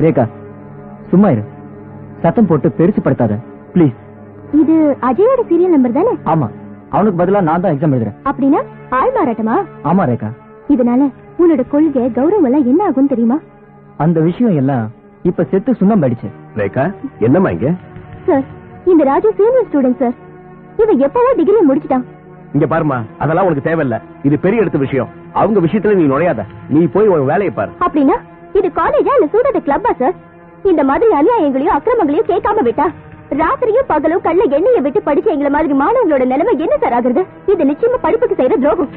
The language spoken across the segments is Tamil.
ரேகா சும்மா இரு, சத்தம் போட்டு பெருசு படுத்தாத ப்ளீஸ். இது அஜயோட சீரியல் நம்பர் தானே? ஆமா, அவனுக்கு பதிலா நான் தான் எக்ஸாம் எழுதுறேன். அப்படின்னா ஆள் மாறாட்டமா? ஆமா ரேகா. இதனால உன்னோட கொள்கை கௌரவம் எல்லாம் என்ன ஆகும் தெரியுமா? அந்த விஷயம் எல்லாம் இப்ப செத்து சுண்ணம் அடிச்சு. ரேகா என்னம்மா இங்க? சார், இந்த ராஜு சீனியர் ஸ்டூடெண்ட் சார். இவன் எப்பவோ டிகிரி முடிச்சிட்டான். இங்க பாருமா, அதெல்லாம் உனக்கு தேவையில்ல. இது பெரிய எடுத்த விஷயம். அவங்க விஷயத்துல நீ நுழையாத. நீ போய் உன் வேலையை பாரு. அப்படின்னா இது காலேஜா இல்ல சூடோட கிளப்பா சார்? இந்த மாதிரி அநியாயங்களையும் அக்கிரமங்களையும் கேட்காம விட்டா ராத்திரியும் பகலும் கல்ல எண்ணெயை விட்டு படிச்ச எங்களை மாதிரி மாணவங்களோட நிலைமை என்ன சார் ஆகுறது? இது நிச்சயமா படிப்புக்கு செய்யற துரோகம்.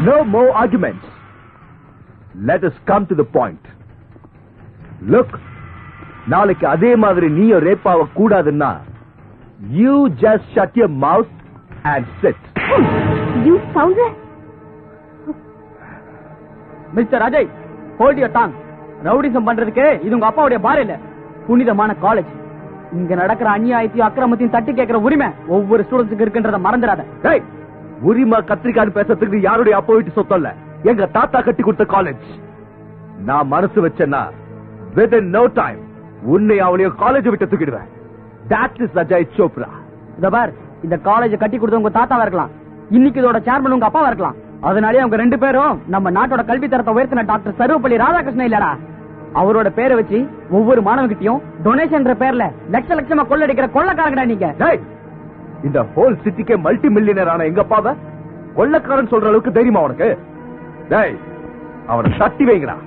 No more arguments. Let us come to the point. Look, நாளைக்கு அதே மாதிரி நீயும் ரேப் ஆக கூடாதுன்னா you just shut your mouth and sit. You scoundrel. Mister Ajay, hold your tongue. Rowdyism பண்றதுக்கு இது உங்க அப்பாவுடைய பார் இல்ல, புனிதமான காலேஜ். இங்க நடக்கிற அநியாயத்தையும் அக்கிரமத்தையும் தட்டி கேட்கிற உரிமை ஒவ்வொரு ஸ்டூடெண்ட்ஸுக்கு இருக்குன்றத மறந்துடாத. உரிமை கத்திரிக்கான்னு பேசுறதுக்கு யாருடைய அப்பா வீட்டு சொத்தல்ல, எங்க தாத்தா கட்டி கொடுத்த காலேஜ். நான் மனசு வச்சேன்னா within no time உன்னை அவளையும் காலேஜ் விட்டு தூக்கிடுவேன். That is Ajay Chopra. இத பார், இந்த காலேஜ் கட்டி கொடுத்த உங்க தாத்தாவா இருக்கலாம், இன்னைக்கு இதோட சேர்மன் உங்க அப்பாவா இருக்கலாம். அதனாலே அவங்க ரெண்டு பேரும் நம்ம நாட்டோட கல்வி தரத்தை உயர்த்தின டாக்டர் சர்வப்பள்ளி ராதாகிருஷ்ணன் இல்லடா. அவரோட பேரை வச்சு ஒவ்வொரு மாணவகிட்டையும் டொனேஷன் பேர்ல லட்ச லட்சமா கொள்ளடிக்கிற கொள்ளக்காரங்கடா நீங்க. இந்த ஹோல் சிட்டிக்கே மல்டி மில்லியனர் ஆன எங்க அப்பாவை கொள்ளக்காரன் சொல்ற அளவுக்கு தைரியமா உனக்கு? அவனை தட்டி வைங்கடா.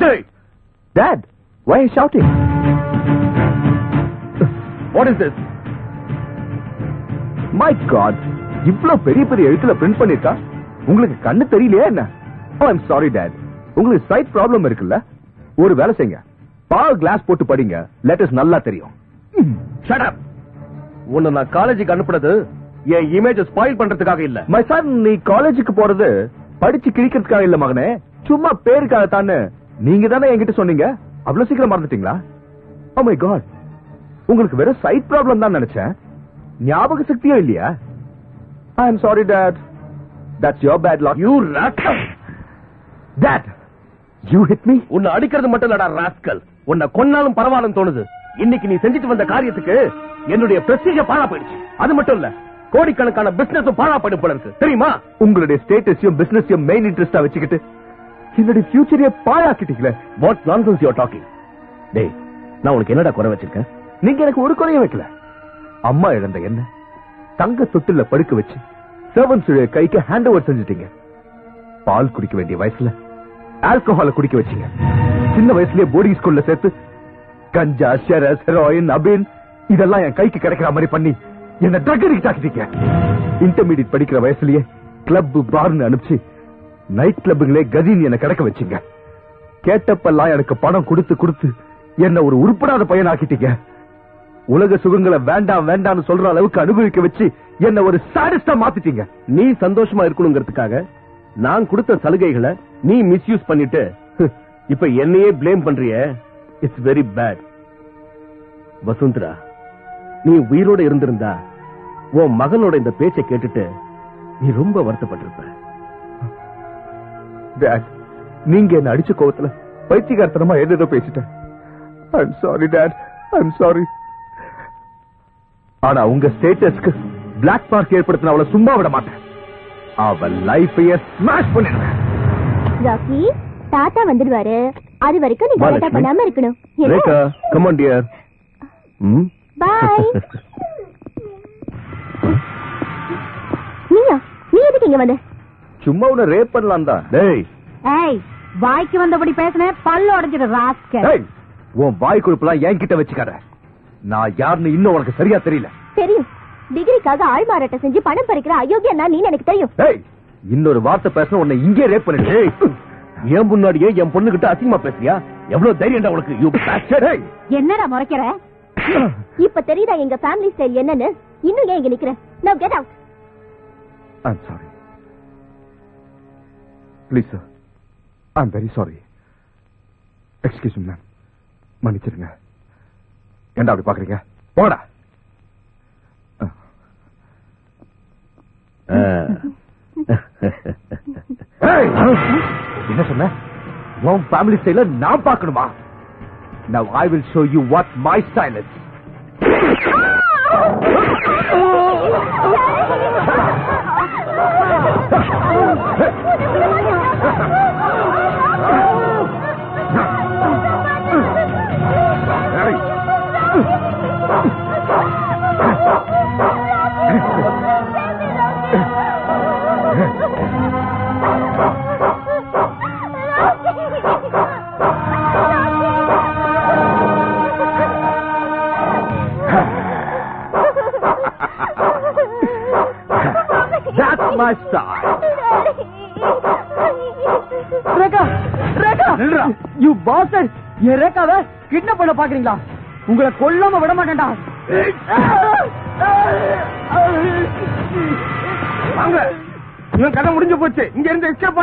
Ajay! Dad, why are you shouting? What is this? My God! இவ்ளோ பெரிய பெரிய எழுத்துல பிரிண்ட் பண்ணிருக்கா. உங்களுக்கு கண்ணு தெரியலையா என்ன? Oh, I'm sorry, Dad. உங்களுக்கு சைட் ப்ராப்ளம் இருக்குல்ல? ஒரு வேலை செய்யுங்க. பால் கிளாஸ் போட்டு படிங்க. லெட்டர்ஸ் நல்லா தெரியும். Shut up. உன்னை நான் காலேஜுக்கு அனுப்புறது என் இமேஜ் ஸ்பாயில் பண்றதுக்காக இல்ல. My son, நீ காலேஜுக்கு போறது படிச்சு கிழிக்கிறதுக்காக இல்ல மகனே, சும்மா பேருக்காக தானே. நீங்க தானே என்கிட்ட சொன்னீங்க. அவ்வளவு சீக்கிரம் மறந்துட்டீங்களா? Oh my God. உங்களுக்கு வெறும் சைட் ப்ராப்ளம் தான் நினைச்சேன். ஞாபக சக்தியோ இல்லையா? I am sorry, Dad. That's your bad luck. You rascal. Dad, you hit me? உன்னை அடிக்கிறது மட்டும் இல்லடா ராஸ்கல். உன்னை கொன்னாலும் பரவாயில்லன்னு தோணுது. இன்னைக்கு நீ செஞ்சுட்டு வந்த காரியத்துக்கு என்னுடைய பிரஸ்டீஜ் பாழா போயிடுச்சு. அது மட்டும் இல்ல, கோடிக்கணக்கான பிசினஸும் பாழா போயிடும் போல இருக்கு. தெரியுமா? உங்களுடைய ஸ்டேட்டஸையும் பிசினஸையும் மெயின் இன்ட்ரெஸ்டா வச்சுக்கிட்டு என்னுடைய ஃபியூச்சரையே பாழாக்கிட்டீங்களே. What nonsense you are talking? டேய், நான் உனக்கு என்னடா குறை வச்சிருக்கேன்? நீங்க எனக்கு ஒரு குறையும் வைக்கல. அம்மா இழந்த என்ன தங்க தொட்டில படுக்க வச்சு சர்வன்ஸ் கைக்கு ஹேண்ட் ஓவர் செஞ்சுட்டீங்க. பால் குடிக்க வேண்டிய வயசுல ஆல்கஹால குடிக்க வச்சீங்க. சின்ன வயசுலயே போர்டிங் ஸ்கூல்ல சேர்த்து கஞ்சா, ஷெரஸ், ஹெரோயின், அபின் இதெல்லாம் என் கைக்கு கிடைக்கிற மாதிரி பண்ணி என்ன ட்ரக் அடிக்ட் ஆக்கிட்டீங்க. இன்டர்மீடியட் படிக்கிற வயசுலயே கிளப் பார்னு அனுப்பிச்சு நைட் கிளப்புகளே கதின்னு என்ன கிடக்க வச்சீங்க. கேட்டப்பெல்லாம் எனக்கு பணம் கொடுத்து கொடுத்து என்ன ஒரு உருப்படாத பையன் ஆக்கிட்டீங்க. உலக சுகங்களை வேண்டாம் வேண்டாம்னு சொல்ற அளவுக்கு அனுபவிக்க வச்சு என்ன ஒரு சாடிஸ்டா மாத்திட்டீங்க. நீ சந்தோஷமா இருக்கணுங்கிறதுக்காக நான் கொடுத்த சலுகைகளை நீ மிஸ்யூஸ் பண்ணிட்டு இப்ப என்னையே பிளேம் பண்றிய. It's very bad. வசுந்தரா, நீ உயிரோட இருந்திருந்தா உன் மகனோட இந்த பேச்சை கேட்டுட்டு நீ ரொம்ப வருத்தப்பட்டிருப்ப. Dad, நீங்க என்ன அடிச்ச கோவத்துல பைத்தியக்காரத்தனமா ஏதேதோ பேசிட்டேன். I'm sorry, Dad. I'm sorry. ஆனா உங்க ஸ்டேட்டஸ்க்கு பிளாக் மார்க் ஏற்படுத்தின அவளை சும்மா விட மாட்டேன். அவள் லைஃபையே ஸ்மாஷ் பண்ணிடுவேன். ராக்கி, தாத்தா வந்துடுவாரு. அது வரைக்கும் நீ கரெக்டா பண்ணாம இருக்கணும். Rekha, come on dear. பாய். நீ எதுக்கு இங்க வந்த? சும்மா உன்னை ரேப் பண்ணலாம் தான். டேய், ஏய், வாய்க்கு வந்தபடி பேசுனேன், பல்லு உடைஞ்சிட ராஸ்கல். டேய், உன் வாய் கொழுப்பெல்லாம் என்கிட்ட வச்சுக்காத. நான் யாருன்னு இன்னும் உனக்கு சரியா தெரியல. தெரியும். டிகிரிக்காக ஆள் மாறாட்டம் செஞ்சு பணம் பறிக்கிற அயோக்கியா நான், நீ எனக்கு தெரியும். டேய், இன்னொரு வார்த்தை பேச உன்னை இங்கே ரேப் பண்ணிடு. என் முன்னாடியே என் பொண்ணு கிட்ட அசிங்கமா பேசுறியா? எவ்வளவு தைரியம்டா உனக்கு? You bastard. என்னடா முறைக்கிற? இப்ப தெரியுதா எங்க ஃபேமிலி ஸ்டைல் என்னன்னு? இன்னும் ஏன் இங்க நிக்கிற? Now get out. I'm sorry. Please, sir. I'm very sorry. Excuse me, ma'am. மன்னிச்சிருங்க. ஏண்டா அப்படி பாக்குறீங்க? போடா. என்ன சொன்ன? உன் ஃபேமிலி ஸ்டைல நான் பார்க்கணுமா? Now I will show you what my style is. That's my style. Rekha, Rekha, நில்றா. you bastard! என் ரேகாவை கிட்னாப் பண்ண பாக்குறீங்களா? உங்களை கொல்லாம விட மாட்டேன்டா. வாங்க, இவன் கதை முடிஞ்சு போச்சு. இங்க இருந்து எஸ்கேப்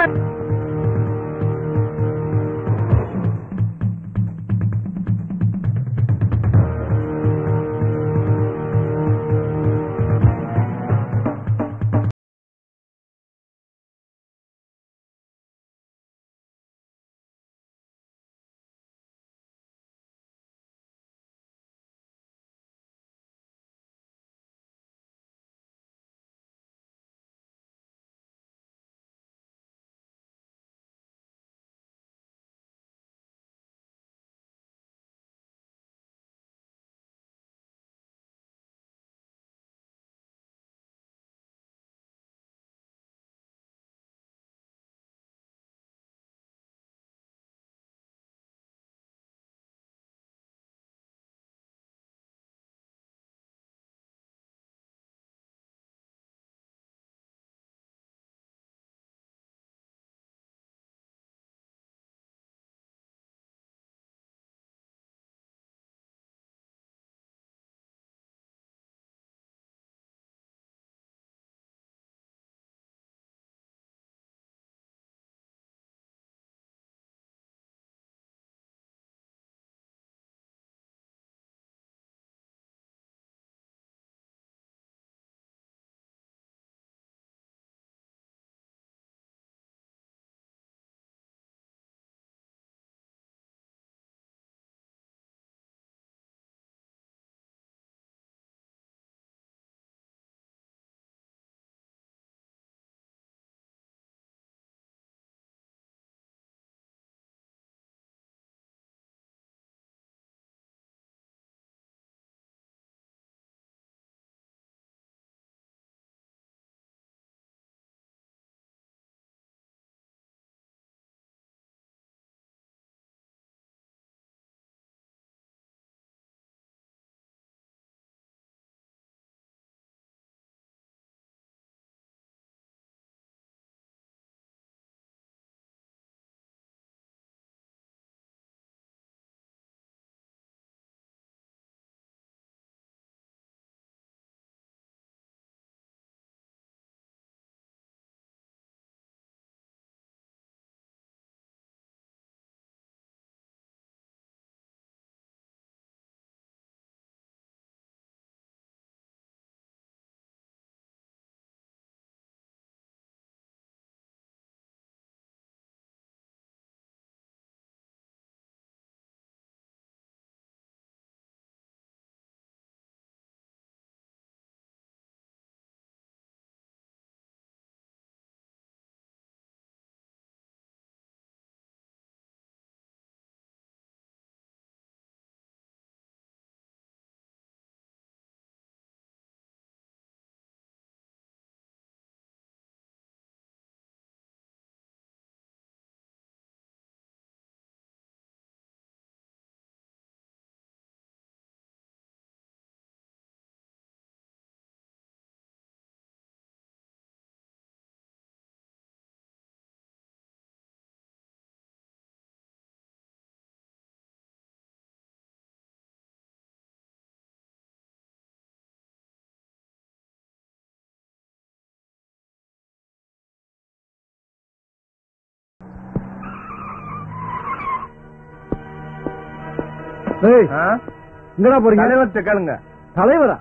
எங்கடா போறீங்க? தலைவர்கிட்ட கேளுங்க. தலைவரா?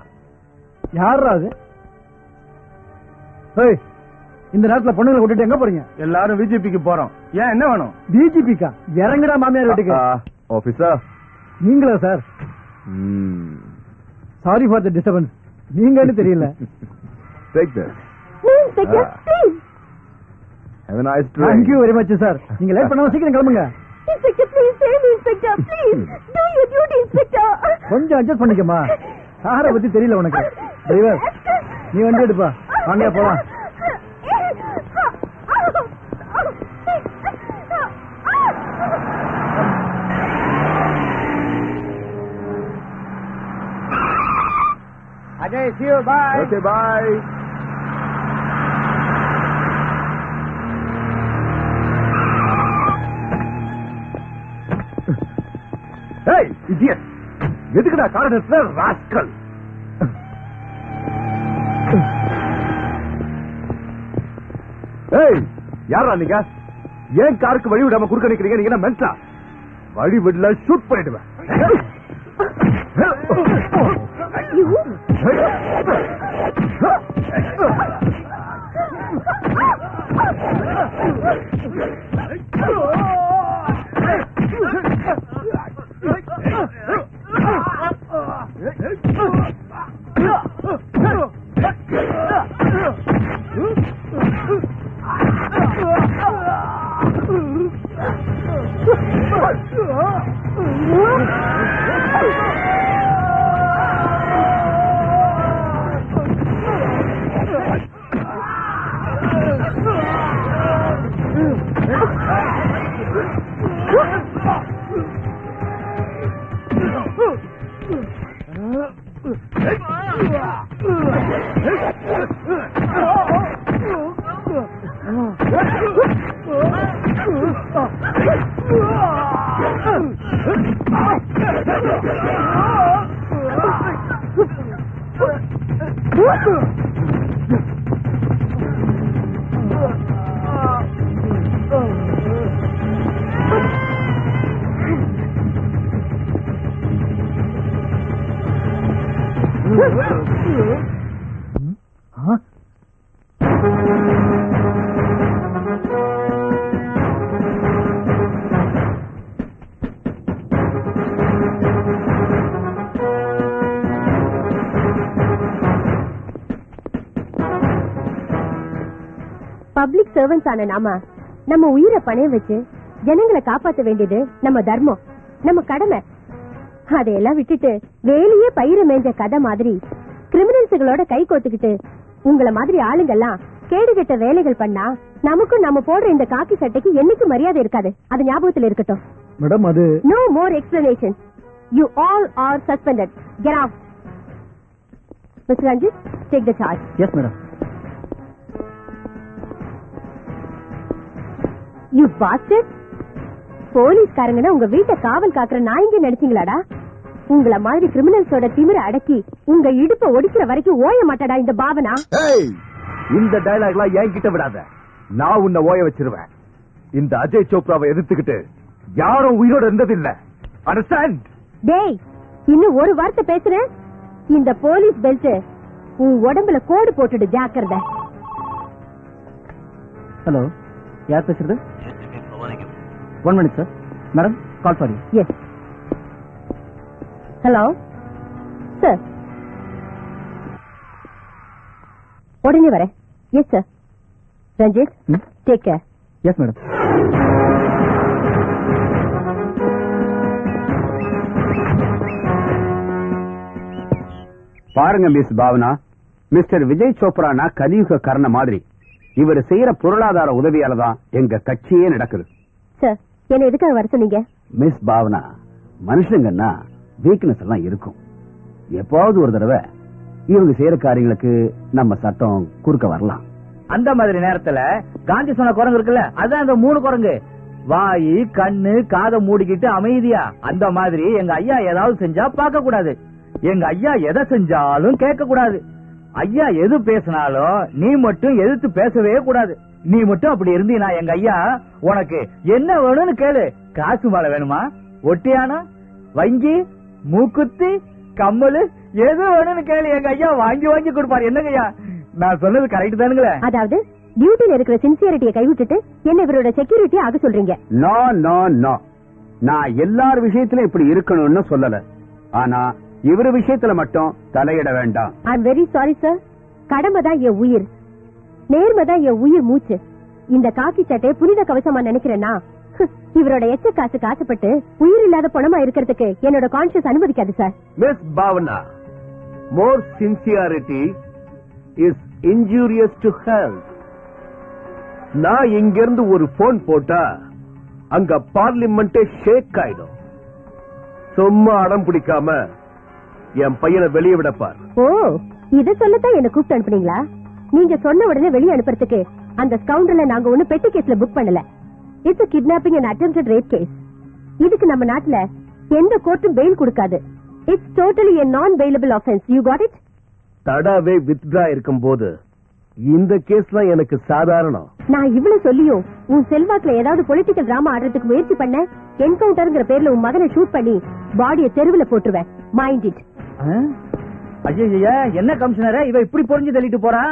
யாரா அது? இந்த நேரத்துல பொண்ணுங்களை விட்டுட்டு எங்க போறீங்க? எல்லாரும் பிஜேபிக்கு போறோம். ஏன், என்ன வேணும்? பிஜேபிக்கா? இறங்குடா மாமியார் வீட்டுக்கு. ஆபீசர் நீங்களா sir? Sorry for the disturbance. நீங்கன்னு தெரியல. Take this. Have a nice day. Thank you very much sir. நீங்க லேட் பண்ணாம சீக்கிரம் கிளம்புங்க. Inspector, please save me, Inspector. Please do your duty, Inspector. கொஞ்சம் அட்ஜஸ்ட் பண்ணிக்கமா. காரை பத்தி தெரியல உனக்கு. டிரைவர், நீ வண்டி எடுப்பா. வாங்க போலாம். Ajay, see you. Bye. Okay, bye. Hey, idiot! எதுக்குடா கார் நிறுத்துற ராஸ்கல்? ஏய், யாரா நீங்க? ஏன் காருக்கு வழி விடாம குறுக்க நிக்கிறீங்க? நீங்க என்ன மென்டலா? வழி விடல ஷூட் பண்ணிடுவேன். பப்ளிக் சர்வன்ஸ் ஆன நாம நம்ம உயிரை பணைய வச்சு ஜனங்களை காப்பாற்ற வேண்டியது நம்ம தர்மம், நம்ம கடமை. அதையெல்லாம் விட்டுட்டு வேலையே பயிர மேஞ்ச கதை மாதிரி கிரிமினல்ஸுகளோட கை கோத்துக்கிட்டு உங்கள மாதிரி ஆளுங்கெல்லாம் கேடுகெட்ட வேலைகள் பண்ணா நமக்கும் நம்ம போடுற இந்த காக்கி சட்டைக்கு என்னைக்கு மரியாதை இருக்காது. அது ஞாபகத்தில் இருக்கட்டும். மேடம், அது no more explanation. You all are suspended. Get out. Mister Ranjith, take the charge. Yes madam. You bastard. போலீஸ்காரங்கன்னா உங்க வீட்டை காவல் காக்குற நாய்ங்க நினைச்சீங்களாடா? உங்கள மாதிரி கிரிமினல்ஸோட திமிர அடக்கி உங்க இடுப்ப ஒடிக்கிற வரைக்கும் ஓய மாட்டடா இந்த பாவனா. இந்த டயலாக்லாம் என்கிட்ட விடாத. நான் உன்னை ஓய வச்சிருவேன். இந்த அஜய் சோப்ராவை எதிர்த்துக்கிட்டு யாரும் உயிரோட இருந்ததில்லை. அண்டர்ஸ்டாண்ட்? டேய், இன்னும் ஒரு வார்த்தை பேசுறேன், இந்த போலீஸ் பெல்ட் உன் உடம்புல கோடு போட்டுடு. ஜாக்கிரதை. ஹலோ, யார் பேசுறது? 1 minute sir. Madam, call for you. Yes. Hello sir, உடனே வரேன். Yes sir. Ranjith, take care. Yes madam. பாருங்க மிஸ் பாவனா, மிஸ்டர் விஜய் சோப்ரானா கலியுக கர்ண மாதிரி. இவர் செய்யற பொருளாதார உதவியால தான் எங்க கட்சியே நடக்குது. சார், என்ன எதுக்காக வர சொன்னீங்க? மிஸ் பாவனா, மனுஷங்கன்னா வீக்னஸ் எல்லாம் இருக்கும். எப்பாவது ஒரு தடவை இவங்க செய்யற காரியங்களுக்கு நம்ம சட்டம் குறுக்க வரலாம். அந்த மாதிரி நேரத்துல காந்தி சொன்ன குரங்கு இருக்குல்ல, அதான் அந்த 3 குரங்கு. வாயி, கண்ணு, காதை மூடிக்கிட்டு அமைதியா. அந்த மாதிரி எங்க ஐயா ஏதாவது செஞ்சா பார்க்க கூடாது. எங்க ஐயா எதை செஞ்சாலும் கேட்க கூடாது. ஐயா எது பேசினாலும் நீ மட்டும் எதிர்த்து பேசவே கூடாது. நீ மட்டும் அப்படி இருந்தீனா எங்க ஐயா உனக்கு என்ன வேணும்னு கேளு. காசு மாலை வேணுமா, ஒட்டியானா, வங்கி, மூக்குத்தி கம்மலு எது வேணும்னு கேளு, எங்க ஐயா வாங்கி வாங்கி கொடுப்பாரு. என்னங்க ஐயா நான் சொன்னது கரெக்ட் தானுங்களே? அதாவது டியூட்டில இருக்கிற சின்சியரிட்டியை கைவிட்டுட்டு என்ன இவரோட செக்யூரிட்டி ஆக சொல்றீங்க? நோ நோ நோ, நான் எல்லார் விஷயத்திலும் இப்படி இருக்கணும்னு சொல்லல. ஆனா இவரு விஷயத்துல மட்டும் தலையிட வேண்டாம். I am very sorry sir. கடமை தான் என் உயிர், நேர்மை தான் என் உயிர் மூச்சு. இந்த காக்கி சட்டை புனித கவசமா நினைக்கிறேன்னா இவரோட எச்ச காசுக்கு ஆசைப்பட்டு உயிர் இல்லாத பணமா இருக்கிறதுக்கு என்னோட கான்சியஸ் அனுமதிக்காது sir. Miss Bhavana, more sincerity is injurious to health. நான் இங்கிருந்து ஒரு போன் போட்டா அங்க பார்லிமெண்டே ஷேக் ஆயிடும். சும்மா அடம் பிடிக்காம என் பையனை வெளியே விடப்பார். ஓ, இத சொல்லத்தான் என்ன கூப்பிட்டு அனுப்புனீங்களா? நீங்க சொன்ன உடனே வெளியே அனுப்புறதுக்கு அந்த ஸ்கவுண்டர்ல நாங்க ஒண்ணு பெட்டி கேஸ்ல புக் பண்ணல. It's a kidnapping and attempted rape case. இதுக்கு நம்ம நாட்டுல எந்த கோர்ட்டும் பெயில் கொடுக்காது. It's totally a non-bailable offense. You got it? தடாவே வித்ட்ரா இருக்கும்போது இந்த கேஸ்லாம் எனக்கு சாதாரணம். நான் இவ்வளவு சொல்லியும் உன் செல்வாக்குல ஏதாவது பொலிட்டிக்கல் டிராமா ஆடுறதுக்கு முயற்சி பண்ண என்கவுண்டர்ங்கிற பேர்ல உன் மகனை ஷூட் பண்ணி பாடியை தெருவுல போட்டுருவேன். Mind it. ஐயா என்ன கமிஷனரே இவ இப்படி பொறிஞ்சு தள்ளிட்டு போறா?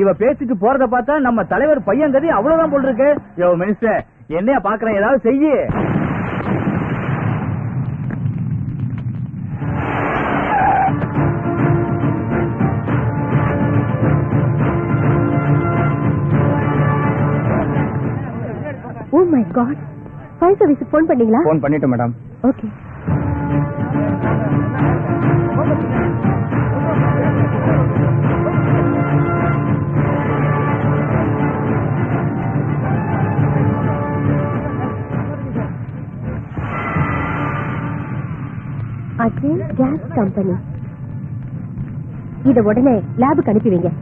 இவ பேசிட்டு போறத பார்த்தா நம்ம தலைவர் பையன் கதி அவ்வளவுதான் போல் இருக்கு. யோ மினிஸ்டர், என்னைய பாக்குறேன், ஏதாவது செய்யி. Oh my god, fire service phone பண்ணீங்களா? போன் பண்ணிட்டேன் madam. Okay. Ajay gas company. இத உடனே லேபுக்கு அனுப்பி வைங்க.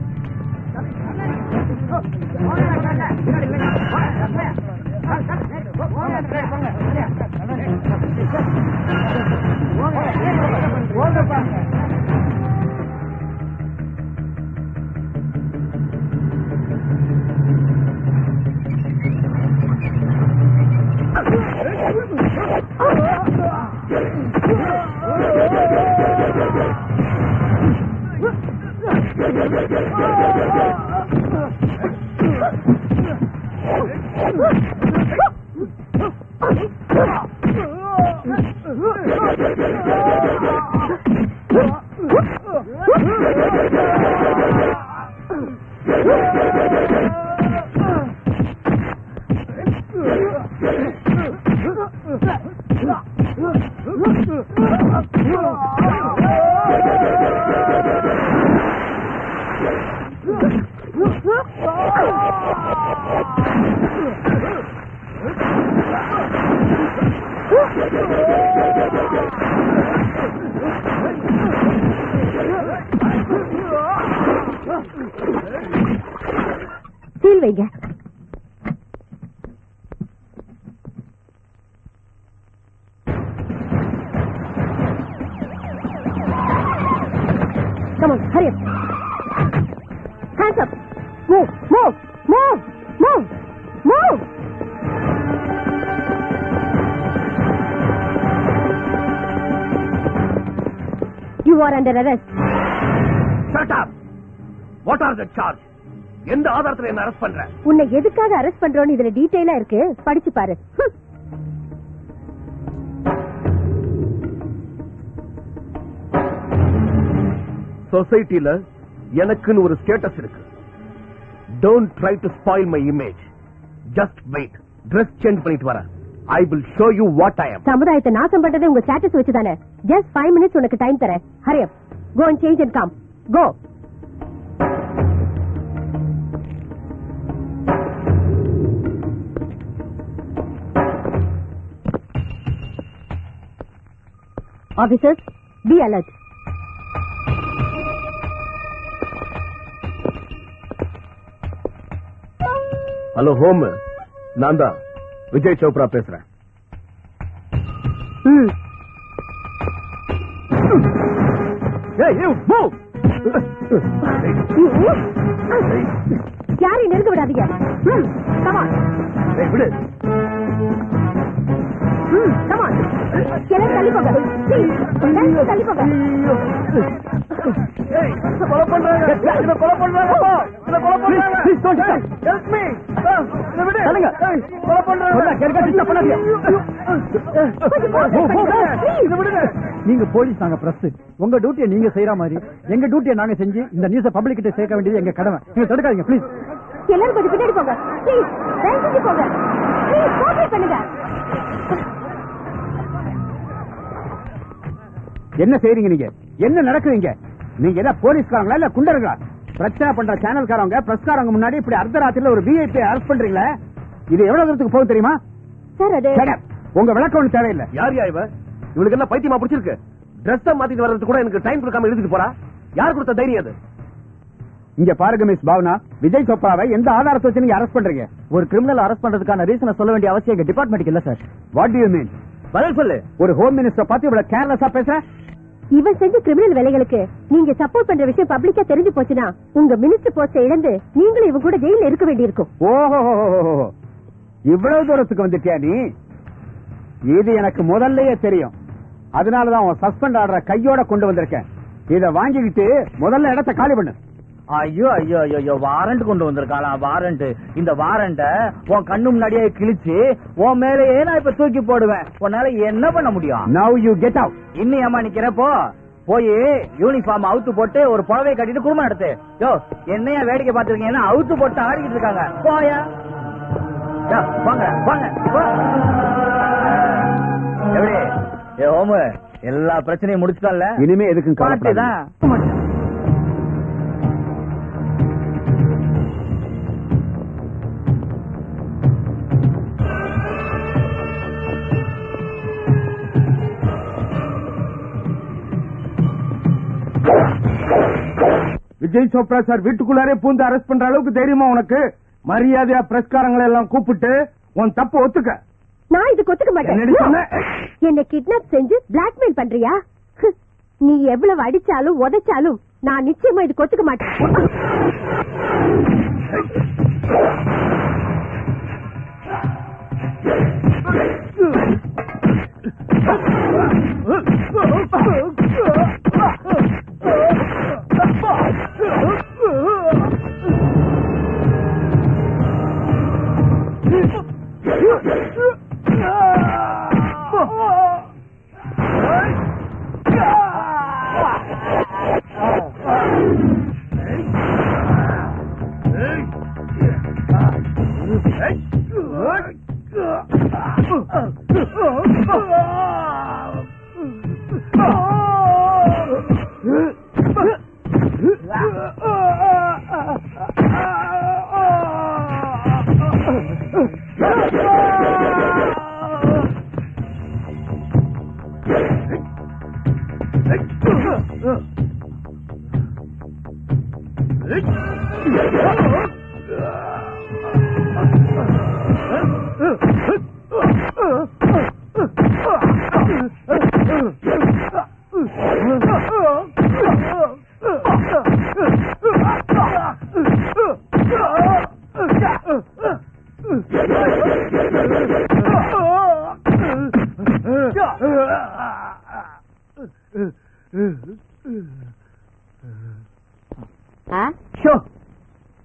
சீல் வைங்க. Come on, hurry up. Hands up. Move, move, move, move, move. You are under arrest. Shut up. What are the charge? எந்த ஆதாரத்துல என்ன அரெஸ்ட் பண்ற? உன்னை எதுக்காக அரெஸ்ட் பண்றோன்னு இதுல டீடைலா இருக்கு, படிச்சு பாரு. சொசைட்டில எனக்குன்னு ஒரு ஸ்டேட்டஸ் இருக்கு. Don't try to spoil my image. Just wait. Dress change பண்ணிட்டு வரேன். I will show you what I am. சமுதாயத்தை நாசம் பண்றதே உங்க ஸ்டேட்டஸ் வச்சுதானே. Just 5 minutes உனக்கு டைம் தரேன். Hurry up. Go and change and come. Go. Officers, be alert. Hello home, நான் தான் விஜய் சோப்ரா பேசுறேன். யாரையும் நெருங்க விடாதீங்க. விடு. எல்லாரும் தள்ளி போங்க. Please, எல்லாரும் தள்ளி போங்க. கொலை பண்றாங்க. இத கொலை பண்றாங்க. இத கொலை பண்றாங்க. Please don't help me. இத விடு. சொல்லுங்க. கொலை பண்றாங்க. சொல்ல கேட்க டிஸ்டர்ப் பண்ணாதீங்க. இத விடுங்க. நீங்க போலீஸ், நாங்க பிரஸ். உங்க டியூட்டியை நீங்க செய்யற மாதிரி எங்க டியூட்டியை நாங்க செஞ்சு இந்த நியூஸ பப்ளிக் கிட்ட சேர்க்க வேண்டியது எங்க கடமை. நீங்க தடுக்காதீங்க ப்ளீஸ். எல்லாரும் கொஞ்சம் பின்னாடி போங்க. Please, தயவு செஞ்சு போங்க. Please, கோஆபரேட் பண்ணுங்க. என்ன செய்றீங்க நீங்க? என்ன நடக்குதுங்க? நீங்க என்ன போலீஸ்காரங்களா இல்ல குண்டர்களா? பிரச்சனை பண்ற சேனல்காரங்க பிரஸ்காரங்க முன்னாடி இப்படி அர்த்தராத்திரில ஒரு விஐபி அரெஸ்ட் பண்றீங்களா? இது எவ்வளவு தூரத்துக்கு போகும் தெரியுமா? சார் அது Shut up. உங்க விளக்கம் ஒண்ணு தேவையில்லை. யார் யா இவ? இவளுக்கு என்ன பைத்தியமா பிடிச்சிருக்கு? Dress மாத்திட்டு வர்றதுக்கு கூட எனக்கு டைம் கொடுக்காம எழுதிட்டு போறா. யார் கொடுத்த தைரியம் அது? இங்க பாருங்க மிஸ் பாவனா, விஜய் சோப்ராவை எந்த ஆதாரத்தை வச்சு நீங்க அரெஸ்ட் பண்றீங்க? ஒரு கிரிமினல் அரெஸ்ட் பண்றதுக்கான ரீசனை சொல்ல வேண்டிய அவசியம் எங்க டிபார்ட்மெண்ட் இல்ல sir. What to you mean? பதில் சொல்லு. ஒரு ஹோம் மினிஸ்டர் பார்த்து இவ்வளவு கேர்லெஸ்ஸா பேசுற? இவன் செஞ்ச கிரிமினல் வேலைகளுக்கு நீங்க சப்போர்ட் பண்ற விஷயம் பப்ளிக்கா தெரிஞ்சு போச்சுன்னா உங்க மினிஸ்டர் போஸ்ட இழந்து நீங்களும் இவங்க கூட ஜெயில இருக்க வேண்டியிருக்கும். ஓஹோ, இவ்வளவு தூரத்துக்கு வந்துட்டியா நீ? இது எனக்கு முதல்லயே தெரியும். அதனாலதான் உன் சஸ்பெண்ட் ஆர்டரை கையோட கொண்டு வந்திருக்கேன். இத வாங்கிக்கிட்டு முதல்ல இடத்தை காலி பண்ணு. ஐயோ ஐயோ ஐயோ, வாரண்ட் கொண்டு வந்திருக்காளா? வாரண்ட். இந்த வாரண்ட உன் கண்ணு முன்னாடியே கிழிச்சு உன் மேலேயே நான் இப்ப தூக்கி போடுவேன். உன்னால என்ன பண்ண முடியும்? Now you get out. இன்னும் ஏமா நிக்கிறப்போ போய் யூனிஃபார்ம் அவுத்து போட்டு ஒரு புடவை கட்டிட்டு குடும்பம் நடத்து. யோ, என்னையா வேடிக்கை பார்த்திருக்கீங்கன்னா அவுத்து போட்டு ஆடிக்கிட்டு இருக்காங்க. போயா, யோ, வாங்க வாங்க. எப்படி ஏ ஹோமு, எல்லா பிரச்சனையும் முடிச்சுட்டான்ல? இனிமே எதுக்கும் கவலைப்படாத. தான் விஜய் சோப்ரா சார் வீட்டுக்குள்ளாரே பூந்து அரெஸ்ட் பண்ற அளவுக்கு தைரியமா உனக்கு? மரியாதையா பிரஸ்காரங்களை எல்லாம் கூப்பிட்டு உன் தப்பு ஒத்துக்க. நான் இதுக்கு ஒத்துக்க என்னடி சொன்ன? மாட்டேன். என்ன கிட்னாப் செஞ்சு பிளாக்மெயில் பண்றியா? நீ எவ்வளவு அடிச்சாலும் உதைச்சாலும் நான் நிச்சயமா இதுக்கு ஒத்துக்க மாட்டேன்.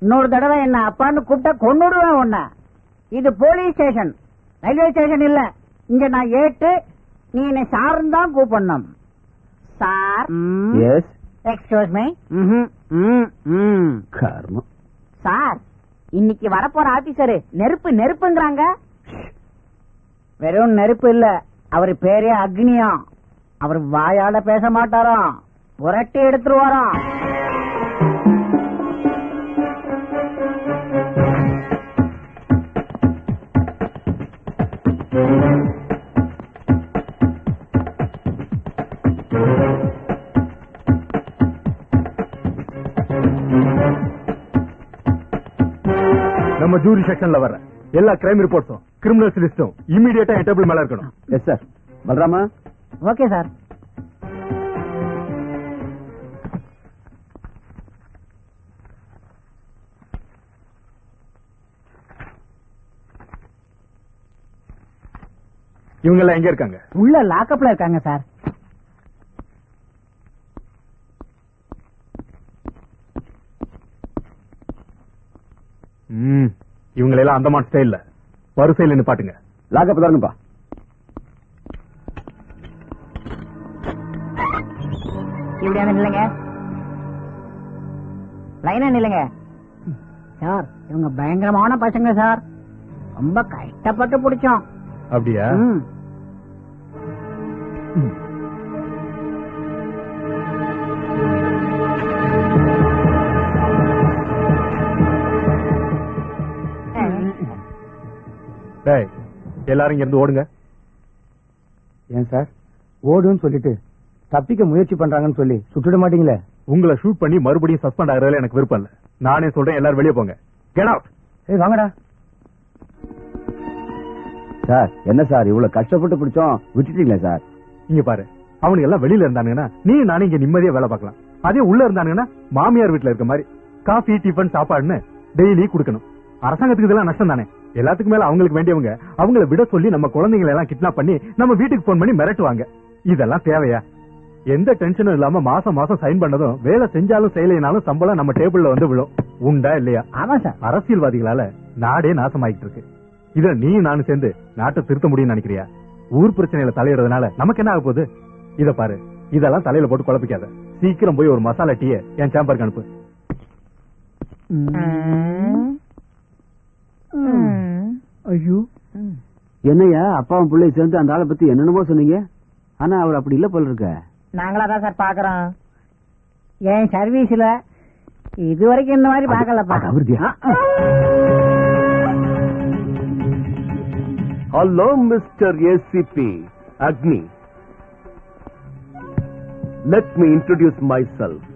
இன்னொரு தடவை என்ன அப்பான்னு கூப்பிட்டா கொன்னுடுவேன் உன்ன. இது போலீஸ் ஸ்டேஷன், ரயில்வே ஸ்டேஷன் இல்ல. இங்க நான் ஏட்டு, நீ என்னை சார்னு தான் கூப்பிடணும். சார். எஸ். Excuse me. கர்மம். சார், இன்னைக்கு வரப்போற ஆபீசரு நெருப்பு நெருப்புங்கிறாங்க. வெறும் நெருப்பு இல்ல, அவரு பேரே அக்னியா. அவர் வாயால பேச மாட்டாராம், புரட்டி எடுத்துருவாராம். நம்ம ஜூரி செக்ஷன்ல வர எல்லா கிரைம் ரிப்போர்ட்ஸும் கிரிமினல்ஸ் லிஸ்டும் இமிடியேட்டா என் டேபிள் மேல இருக்கணும். Yes sir. பல்ராமா. Okay sir. இவங்க எல்லாம் எங்க இருக்காங்க? உள்ள லாக்கப்ல இருக்காங்க சார். இவங்களெல்லாம் அந்தமான் ஸ்டைல்ல வரிசையில் நிப்பாட்டுங்க. லாக்கப் தானுப்பா. இப்படியான நில்லுங்க, லைனா நில்லுங்க சார். இவங்க பயங்கரமான பசங்க சார், ரொம்ப கஷ்டப்பட்டு பிடிச்சோம். அப்படியா? எல்லாரும் இங்க இருந்து ஓடுங்க. ஏன் சார் ஓடுன்னு சொல்லிட்டு தப்பிக்க முயற்சி பண்றாங்கன்னு சொல்லி சுட்டுட மாட்டீங்களே? உங்களை ஷூட் பண்ணி மறுபடியும் சஸ்பெண்ட் ஆகுறதுல எனக்கு விருப்பம் இல்ல. நானே சொல்றேன், எல்லாரும் வெளியே போங்க. Get out. ஏய் வாங்கடா. சார் என்ன சார் இவ்வளவு கஷ்டப்பட்டு பிடிச்சோம், விட்டுட்டீங்களே சார்? இங்க பாரு, அவனுக்கு எல்லாம் வெளியில இருந்தானுங்கன்னா நீ நானே இங்க நிம்மதியா வேலை பார்க்கலாம். அதே உள்ள இருந்தானுங்கன்னா மாமியார் வீட்டுல இருக்க மாதிரி காஃபி டிஃபன் சாப்பாடுன்னு டெய்லி கொடுக்கணும். அரசாங்கத்துக்கு இதெல்லாம் நஷ்டம் தானே. எல்லாத்துக்கும் மேல அவங்களுக்கு வேண்டியவங்க அவங்கள விட சொல்லி நம்ம குழந்தைங்களை எல்லாம் கிட்னாப் பண்ணி நம்ம வீட்டுக்கு போன் பண்ணி மிரட்டுவாங்க. இதெல்லாம் தேவையா? எந்த டென்ஷனும் இல்லாம மாசம் மாசம் சைன் பண்ணதும் வேலை செஞ்சாலும் செய்யலைனாலும் சம்பளம் நம்ம டேபிள்ல வந்து விழும். உண்டா இல்லையா? ஆமா சார். அரசியல்வாதிகளால நாடே நாசமாயிட்டு இருக்கு. இத நீ நானும் சேர்ந்து நாட்டை திருத்த முடியும்னு நினைக்கிறியா? ஊர் பிரச்சனையில தலையிடுறதுனால நமக்கு என்ன ஆக போகுது? இத பாரு, இதெல்லாம் தலையில போட்டு குழப்பிக்காத. சீக்கிரம் போய் ஒரு மசாலா டீயை என் சேம்பருக்கு அனுப்பு. ஐயோ, என்னையா அப்பாவும் பிள்ளை சேர்ந்து அந்த ஆளை பத்தி என்னென்னமோ சொன்னீங்க, ஆனா அவர் அப்படி இல்ல போல இருக்க. நாங்களாதான் சார் பாக்குறோம். என் சர்வீஸ்ல இதுவரைக்கும் இந்த மாதிரி பாக்கல. Hello mister ACP Agni. Let me introduce my self.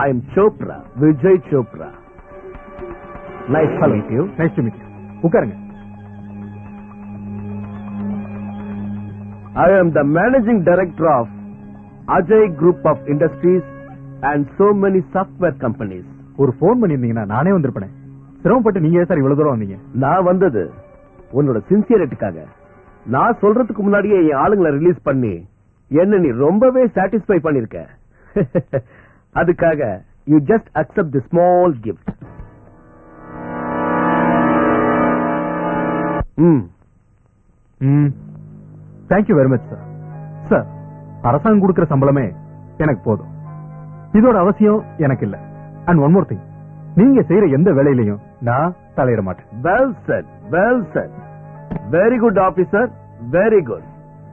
I am Chopra, Vijay Chopra. Nice to meet you. Nice to meet you. உட்காருங்க. I am the managing director of Ajay Group of Industries and so many software companies. ஒரு போன் பண்ணிருந்தீங்கன்னா நானே வந்திருப்பேன். சிரமப்பட்டு நீங்க சார் இவ்வளவு தூரம் வந்தீங்க. நான் வந்தது உன்னோட சின்சியரிட்டிக்காக. நான் சொல்றதுக்கு முன்னாடியே என் ஆளுங்களை ரிலீஸ் பண்ணி என்ன நீ ரொம்பவே சாட்டிஸ்ஃபை பண்ணிருக்க. அதுக்காக you just accept the small gift. Thank you very much sir. Sir, அரசாங்கம் கொடுக்கிற சம்பளமே எனக்கு போதும். இதோட அவசியம் எனக்கு இல்ல. அண்ட் ஒன் மோர் திங், நீங்க செய்யற எந்த வேலையிலையும் நான் தலையிட மாட்டேன். Well said, well said. Very good officer, very good.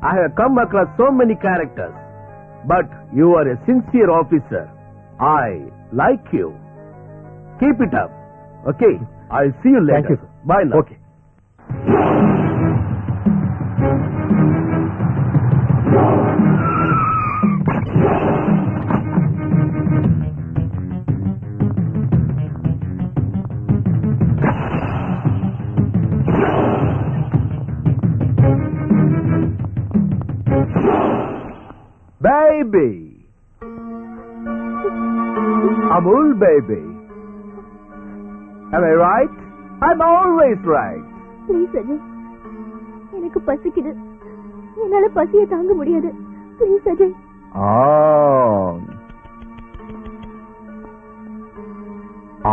I have come across so many characters, but you are a sincere officer. I like you. Keep it up. Okay, I'll see you later. Thank you, sir. Bye now. Okay. Baby. Amul baby. Am I right? I'm always right. Please Ajay, எனக்கு பசிக்குது. என்னால பசியை தாங்க முடியாது. ப்ளீஸ் அஜய்.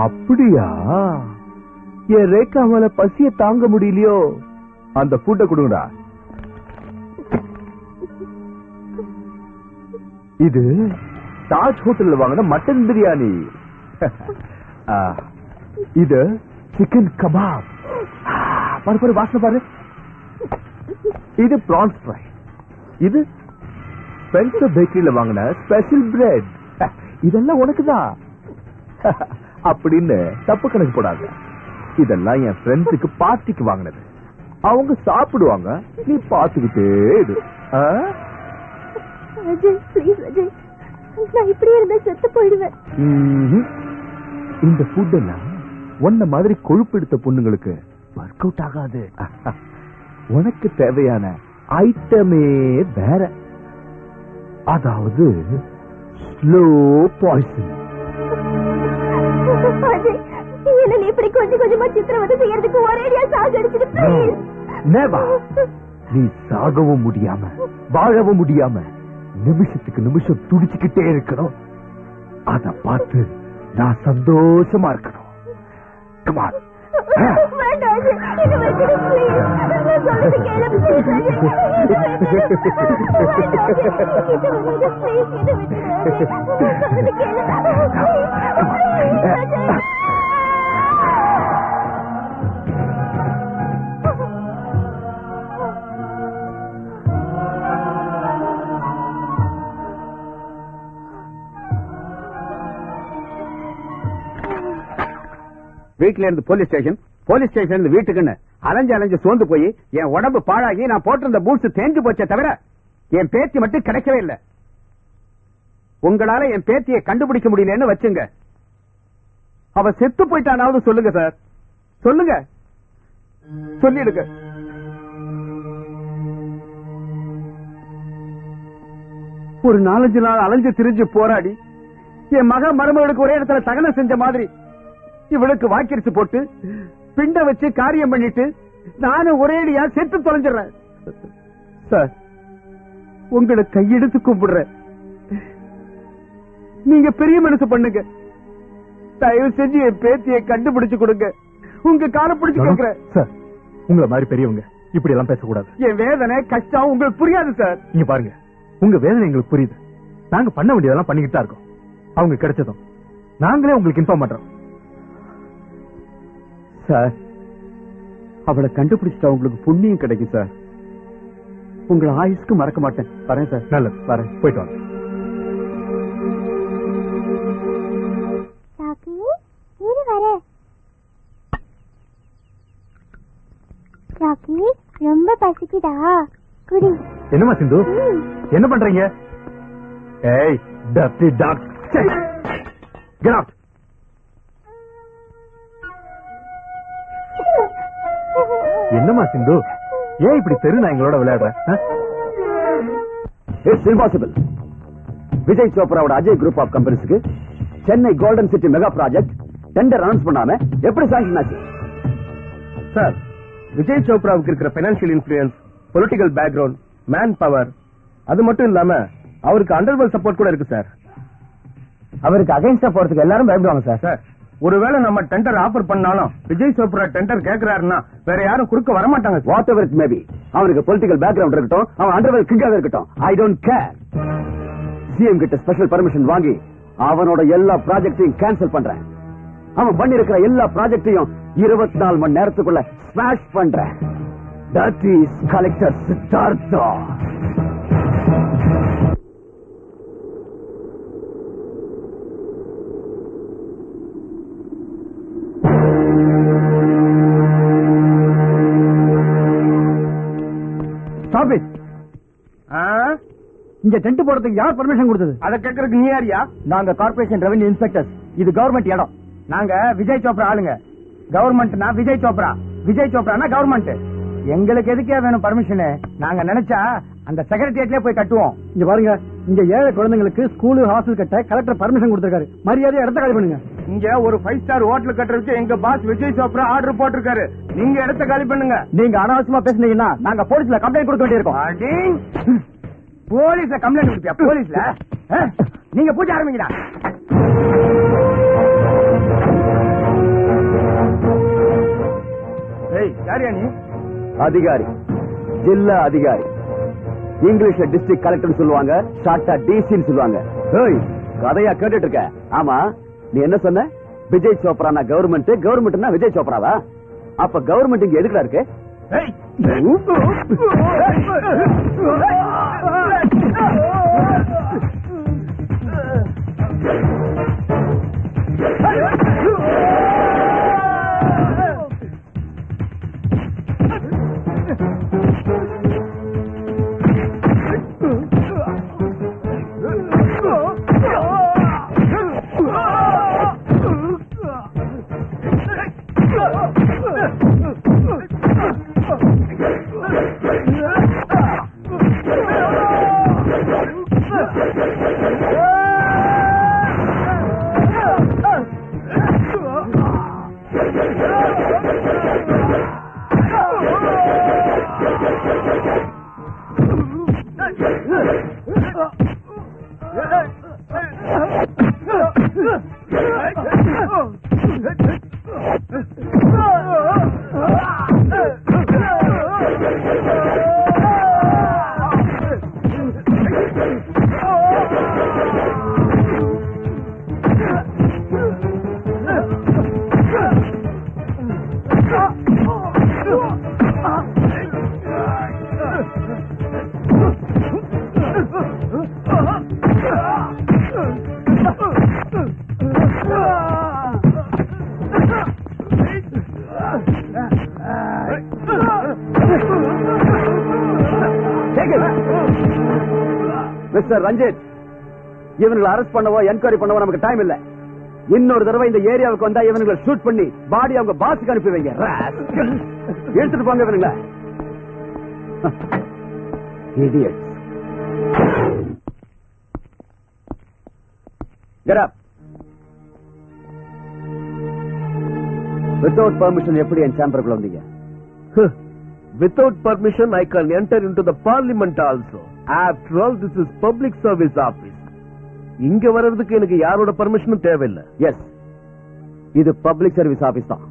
அப்படியா? என் ரேகா மேல பசிய தாங்க முடியலையோ? அந்த ஃபுட்டை கொடுங்கடா. இது தாஜ் ஹோட்டல்ல வாங்கின மட்டன் பிரியாணி. இது சிக்கன் கபாப். பாரு பாரு, வாசனை பாரு. இது பிரான்ஸ் ஃப்ரை. இது ஸ்பென்சர் பேக்கரியில வாங்கின ஸ்பெஷல் பிரெட். இதெல்லாம் உனக்குதான் அப்படின்னு தப்பு கணக்கு போடாத. இதெல்லாம் என் ஃப்ரெண்ட்ஸுக்கு பார்ட்டிக்கு வாங்கினது. அவங்க சாப்பிடுவாங்க, நீ பாத்துக்கிட்டே இரு. அஜய் ப்ளீஸ் அஜய், நான் இப்படியே இருந்தா செத்து போயிடுவேன். இந்த ஃபுட் எல்லாம் உன்ன மாதிரி கொழுப்பு எடுத்த பொண்ணுங்களுக்கு ஒர்க் அவுட் ஆகாது. உனக்கு தேவையான ஐட்டமே வேற, அதாவது ஸ்லோ பாய்சன். அஜய், என்ன நீ இப்படி கொஞ்சம் கொஞ்சமா சித்திரவதை செய்யறதுக்கு ஒரேடியா சாகடிச்சிட்டு ப்ளீஸ். நெவர். நீ சாகவும் முடியாம வாழவும் முடியாம நிமிஷத்துக்கு நிமிஷம் துடிச்சுக்கிட்டே இருக்கணும். அத பார்த்து நான் சந்தோஷமா இருக்கணும். Come on. வேண்டாம் இது வச்சிடு ப்ளீஸ். நான் சொல்றது கேளு ப்ளீஸ். இது வச்சிடு கேளு. வீட்டுல இருந்து போலீஸ் ஸ்டேஷன் இருந்து வீட்டுக்குன்னு அலைஞ்சு சோர்ந்து போய் என் உடம்பு பாழாகி நான் போட்டிருந்த பூட்ஸ் தேஞ்சு போச்சே தவிர என் பேத்தி மட்டும் கிடைக்கவே இல்லை. உங்களால என் பேத்தியை கண்டுபிடிக்க முடியலன்னு வச்சுங்க. அவ செத்து போயிட்டானாவது சொல்லுங்க சார், சொல்லுங்க, சொல்லிடுங்க. ஒரு 4-5 நாள் அலைஞ்சு திரிஞ்சு போராடி என் மக மருமகளுக்கு ஒரே இடத்துல தகனம் செஞ்ச மாதிரி இவளுக்கு வாக்கிரிச்சு போட்டு பிண்ட வச்சு காரியம் பண்ணிட்டு நானும் ஒரேடியா செத்து தொலைஞ்சிடறேன். சார், உங்களை கையெடுத்து கும்பிடுறேன். நீங்க பெரிய மனசு பண்ணுங்க. தயவு செஞ்சு என் பேத்தியை கண்டுபிடிச்சு கொடுங்க. உங்க காலை பிடிச்சு கேட்கிறேன். சார், உங்களை மாதிரி பெரியவங்க இப்படி எல்லாம் பேசக்கூடாது. என் வேதனை கஷ்டம் உங்களுக்கு புரியாது சார். நீங்க பாருங்க, உங்க வேதனை எங்களுக்கு புரியுது. நாங்க பண்ண வேண்டியதெல்லாம் பண்ணிக்கிட்டு தான் இருக்கோம். அவங்க கிடைச்சதும் நாங்களே உங்களுக்கு இன்ஃபார்ம் பண்றோம். சார், அவளை கண்டுபிடிச்சிட்டா உங்களுக்கு புண்ணியம் கிடைக்கும் சார். உங்களை ஆயுஷ்க்கு மறக்க மாட்டேன். வரேன் சார். நல்லது, வரேன். போயிட்டு வாங்க. ரொம்ப பசிக்குதா? குடி. என்னமா சிந்து, என்ன பண்றீங்க? ஏய், டர்ட்டி டாக், கெட் அவுட். என்னமா சிந்து, ஏன் இப்படி தெரு நாய்களோட விளையாடுற? It's impossible. விஜய் சோப்ராவோட அஜய் குரூப் ஆஃப் கம்பெனிஸ்க்கு Chennai golden city mega project tender announce பண்ணாம எப்படி சாங்ஷன் ஆச்சு? சார், விஜய் சோப்ராவுக்கு இருக்கிற financial influence, political background, man power, அது மட்டும் இல்லாம அவருக்கு அண்டர்வேல் சப்போர்ட் கூட இருக்கு சார். அவருக்கு அகைன்ஸ்டா போறதுக்கு எல்லாரும் பயப்படுவாங்க சார். சார், ஒருவேளை நம்ம டெண்டர் ஆஃபர் பண்ணாலும் விஜய் சோப்ரா டெண்டர் கேட்கிறாருன்னா வேற யாரும் குறுக்க வர மாட்டாங்க. What ever it may be, அவனுக்கு பொலிட்டிக்கல் பேக்ரவுண்ட் இருக்கட்டும், அவன் அண்டர்வேல் கிங்காக இருக்கட்டும், ஐ டோன்ட் கேர். சிஎம் கிட்ட ஸ்பெஷல் பர்மிஷன் வாங்கி அவனோட எல்லா ப்ராஜெக்டையும் கேன்சல் பண்றேன். அவன் பண்ணி இருக்கிற எல்லா ப்ராஜெக்டையும் 24 மணி நேரத்துக்குள்ள ஸ்மாஷ் பண்றேன். That is Collector Siddhartha. Stop it. இங்க டென்ட் போடுறதுக்கு யார் பர்மிஷன் கொடுத்தது? அதை கேட்கறதுக்கு நீ யாரியா? நாங்க கார்பரேஷன் ரெவென்யூ இன்ஸ்பெக்டர்ஸ். இது கவர்மெண்ட் இடம். நாங்க விஜய் சோப்ரா ஆளுங்க. கவர்மெண்ட்னா விஜய் சோப்ரா, விஜய் சோப்ரானா கவர்மெண்ட். எங்களுக்கு எதுக்கே வேணும் பர்மிஷன்? நாங்க நினைச்சா அந்த செக்ரட்டரியேட்லயே போய் கட்டுவோம். இங்க பாருங்க, இங்க ஏழை குழந்தைங்களுக்கு ஸ்கூலு ஹாஸ்டல் கட்ட கலெக்டர் பர்மிஷன் கொடுத்திருக்காரு. மரியாதையா இடத்த காலி பண்ணுங்க. இங்க ஒரு 5 ஸ்டார் ஹோட்டல் கட்டுறதுக்கு எங்க பாஸ் விஜய் சோப்ரா ஆர்டர் போட்டிருக்காரு. நீங்க இடத்த காலி பண்ணுங்க. நீங்க அனாவசியமா பேசுனீங்கன்னா நாங்க போலீஸ்ல கம்ப்ளைண்ட் கொடுக்க வேண்டியிருக்கோம். போலீஸ்ல கம்ப்ளைண்ட் கொடுப்பியா? போலீஸ்ல நீங்க பூஜை ஆரம்பிங்கடா. யாரியா நீ? அதிகாரி, ஜில்லா அதிகாரி. இங்கிலீஷ்ல டிஸ்ட்ரிக்ட் கலெக்டர் சொல்லுவாங்க, ஷார்ட்டா டிசின்னு சொல்லுவாங்க. கதையா கேட்டுட்டு இருக்க? ஆமா, நீ என்ன சொன்ன? விஜய் சோப்ரானா கவர்மெண்ட், கவர்மெண்ட்னா விஜய் சோப்ராவா? அப்ப கவர்மெண்ட் இங்க எதுக்குடா இருக்கு? மிஸ்டர் ரஞ்சித், இவங்களை அரெஸ்ட் பண்ணவோ என்கொயரி பண்ணவோ நமக்கு டைம் இல்ல. இன்னொரு தடவை இந்த ஏரியாவுக்கு வந்தா இவங்களை ஷூட் பண்ணி பாடி அவங்க பாஸுக்கு அனுப்பி வைங்க. எடுத்துட்டு போங்க இவனுங்கள. Idiots. Get up. Without permission எப்படி என் சேம்பருக்குள்ள வந்தீங்க? Without permission I can enter into the parliament also. After all, this is public service office. இங்க வர்றதுக்கு எனக்கு யாரோட பர்மிஷனும் தேவையில்லை. எஸ், இது பப்ளிக் சர்வீஸ் ஆபீஸ் தான்.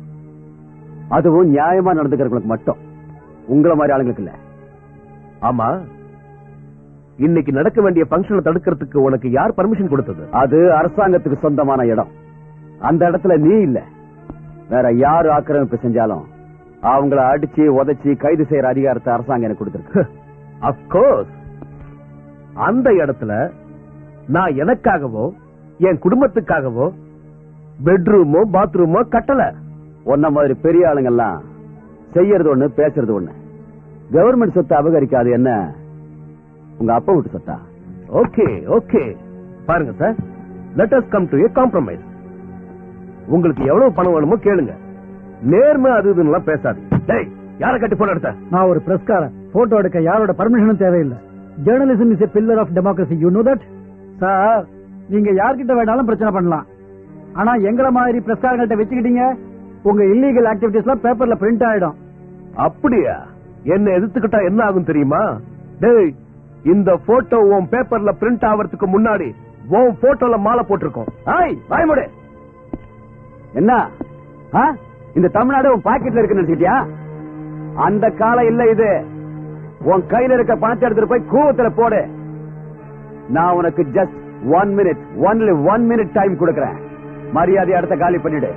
அதுவும் நியாயமா நடந்துக்கிறவங்களுக்கு மட்டும், உங்கள மாதிரி ஆளுங்களுக்கு இல்ல. ஆமா, இன்னைக்கு நடக்க வேண்டிய பங்கனை தடுக்கிறதுக்கு உனக்கு யார் பர்மிஷன் கொடுத்தது? அது அரசாங்கத்துக்கு சொந்தமான இடம். அந்த இடத்துல நீ இல்ல, வேற யாரு ஆக்கிரமிப்பு செஞ்சாலும் அவங்கள அடிச்சு உதைச்சி கைது செய்யற அதிகாரத்தை அரசாங்கம் எனக்கு கொடுத்திருக்கு. அப்கோர்ஸ், அந்த இடத்துல நான் எனக்காகவோ என் குடும்பத்துக்காகவோ பெட்ரூமோ பாத்ரூமோ கட்டல. ஒன்ன மாதிரி பெரிய ஆளுங்கெல்லாம் செய்யறது ஒண்ணு, பேசுறது ஒண்ணு. கவர்மெண்ட் சொத்தை அபகரிக்காது என்ன உங்க அப்பா விட்டு சொத்தா? ஓகே ஓகே, பாருங்க sir, let us come to a compromise. உங்களுக்கு எவ்வளவு பணம் வேணுமோ கேளுங்க, நேர்மை அது இதுன்னு பேசாது. டேய், யார கட்டி போன எடுத்த? நான் ஒரு பிரஸ்காரன், போட்டோ எடுக்க யாரோட பர்மிஷனும் தேவையில்லை. Journalism is a pillar of democracy, you know that. Sir, நீங்க யார்கிட்ட வேணாலும் பிரச்சனை பண்ணலாம், ஆனா எங்களை மாதிரி பிரஸ்காரங்கள்ட்ட வச்சுக்கிட்டீங்க, உங்க இல்லீகல் ஆக்டிவிட்டிஸ்லாம் பேப்பர்ல பிரிண்ட் ஆயிடும். அப்படியா? என்ன எதிர்த்துக்கிட்டா என்ன ஆகும் தெரியுமா? டேய், இந்த போட்டோ உன் பேப்பர்ல பிரிண்ட் ஆவறதுக்கு முன்னாடி உன் போட்டோல மாலை போட்டிருக்கோம். வாய்மூடு. என்ன இந்த தமிழ்நாடு உன் பாக்கெட்ல இருக்குன்னு நினைச்சிட்டியா? அந்த காலம் இல்ல இது. உன் கையில இருக்க பணத்தை எடுத்துட்டு போய் கூவத்துல போடு. நான் உனக்கு just 1 minute, only 1 minute time கொடுக்கறேன். மரியாதை இடத்த காலி பண்ணிடு,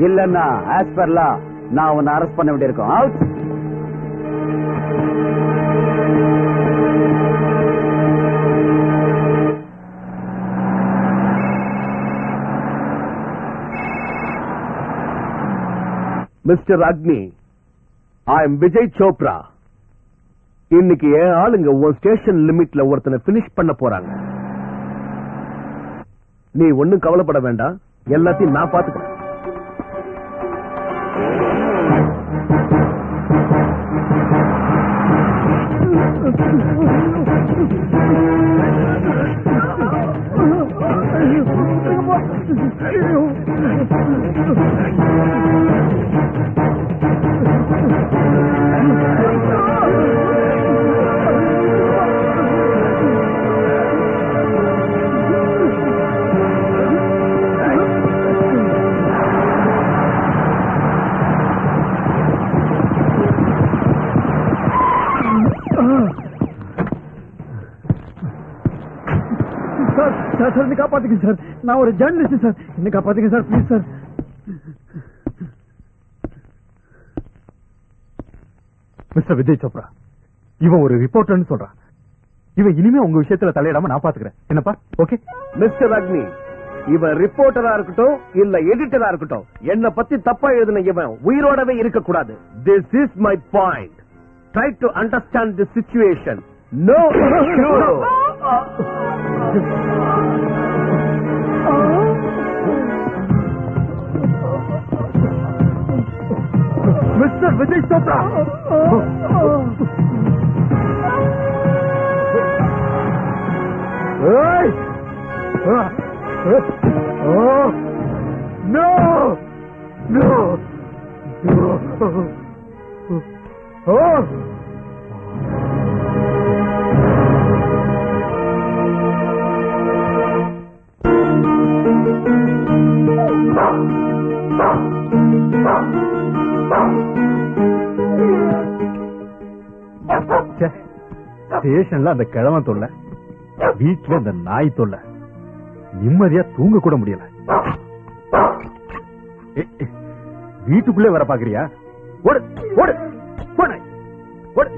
இல்லன்னா ஆஸ் பர் லா நான் உன்னை அரெஸ்ட் பண்ண வேண்டியிருக்கும். Out. Mister Agni, I am Vijay Chopra. இன்னைக்கு என் ஆளுங்க உன் ஸ்டேஷன் லிமிட்ல ஒருத்தனை பினிஷ் பண்ண போறாங்க. நீ ஒண்ணும் கவலைப்பட வேண்டாம், எல்லாத்தையும் நான் பாத்துக்கிறேன். சார், என்ன காப்பாத்துங்க சார், நான் ஒரு ஜர்னலிஸ்ட் சார், என்ன காப்பாத்துங்க sir, please sir. Mister Vijay Chopra, இவன் ஒரு ரிப்போர்ட்டர்னு சொல்றான். இவன் இனிமே உங்க விஷயத்துல தலையிடாம நான் பாத்துக்கிறேன். என்னப்பா? ஓகே மிஸ்டர் அக்னி, இவன் ரிப்போர்ட்டரா இருக்கட்டும் இல்ல எடிட்டரா இருக்கட்டும், என்ன பத்தி தப்பா எழுதின இவன் உயிரோடவே இருக்க கூடாது. This is my point. Try to understand the situation. No mister Vijay Chopra, no no ஸ்டேஷன்ல அந்த கிழமை தொல்லை, வீட்டுல அந்த நாய் தொல்லை, நிம்மதியா தூங்க கூட முடியல. வீட்டுக்குள்ளே வர பாக்குறியா? ஓடு ஓடு ஓடு ஓடு.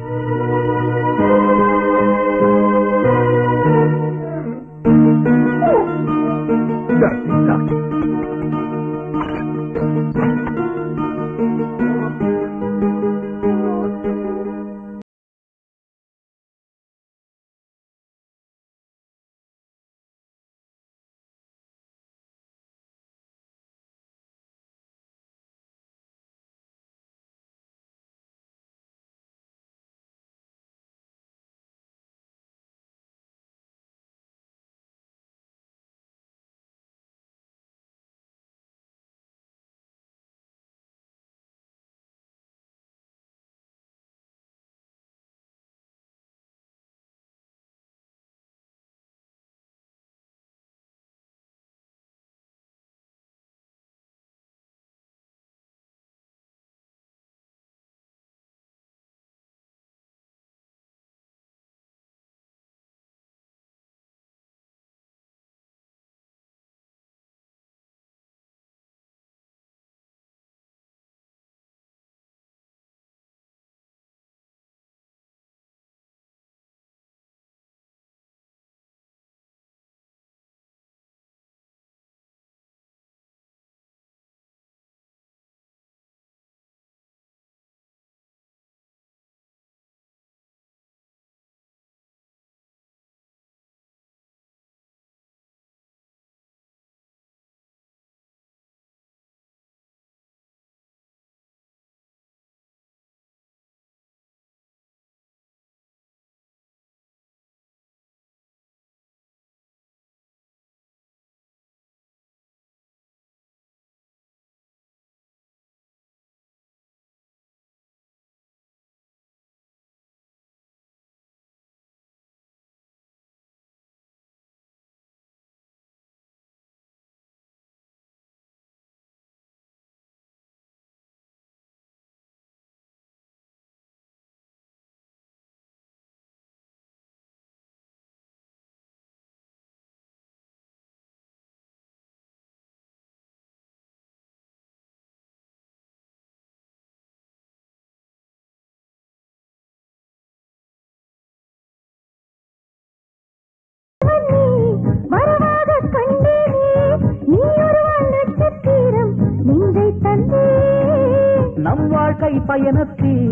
நம் வாழ்க்கை பயணத்தில்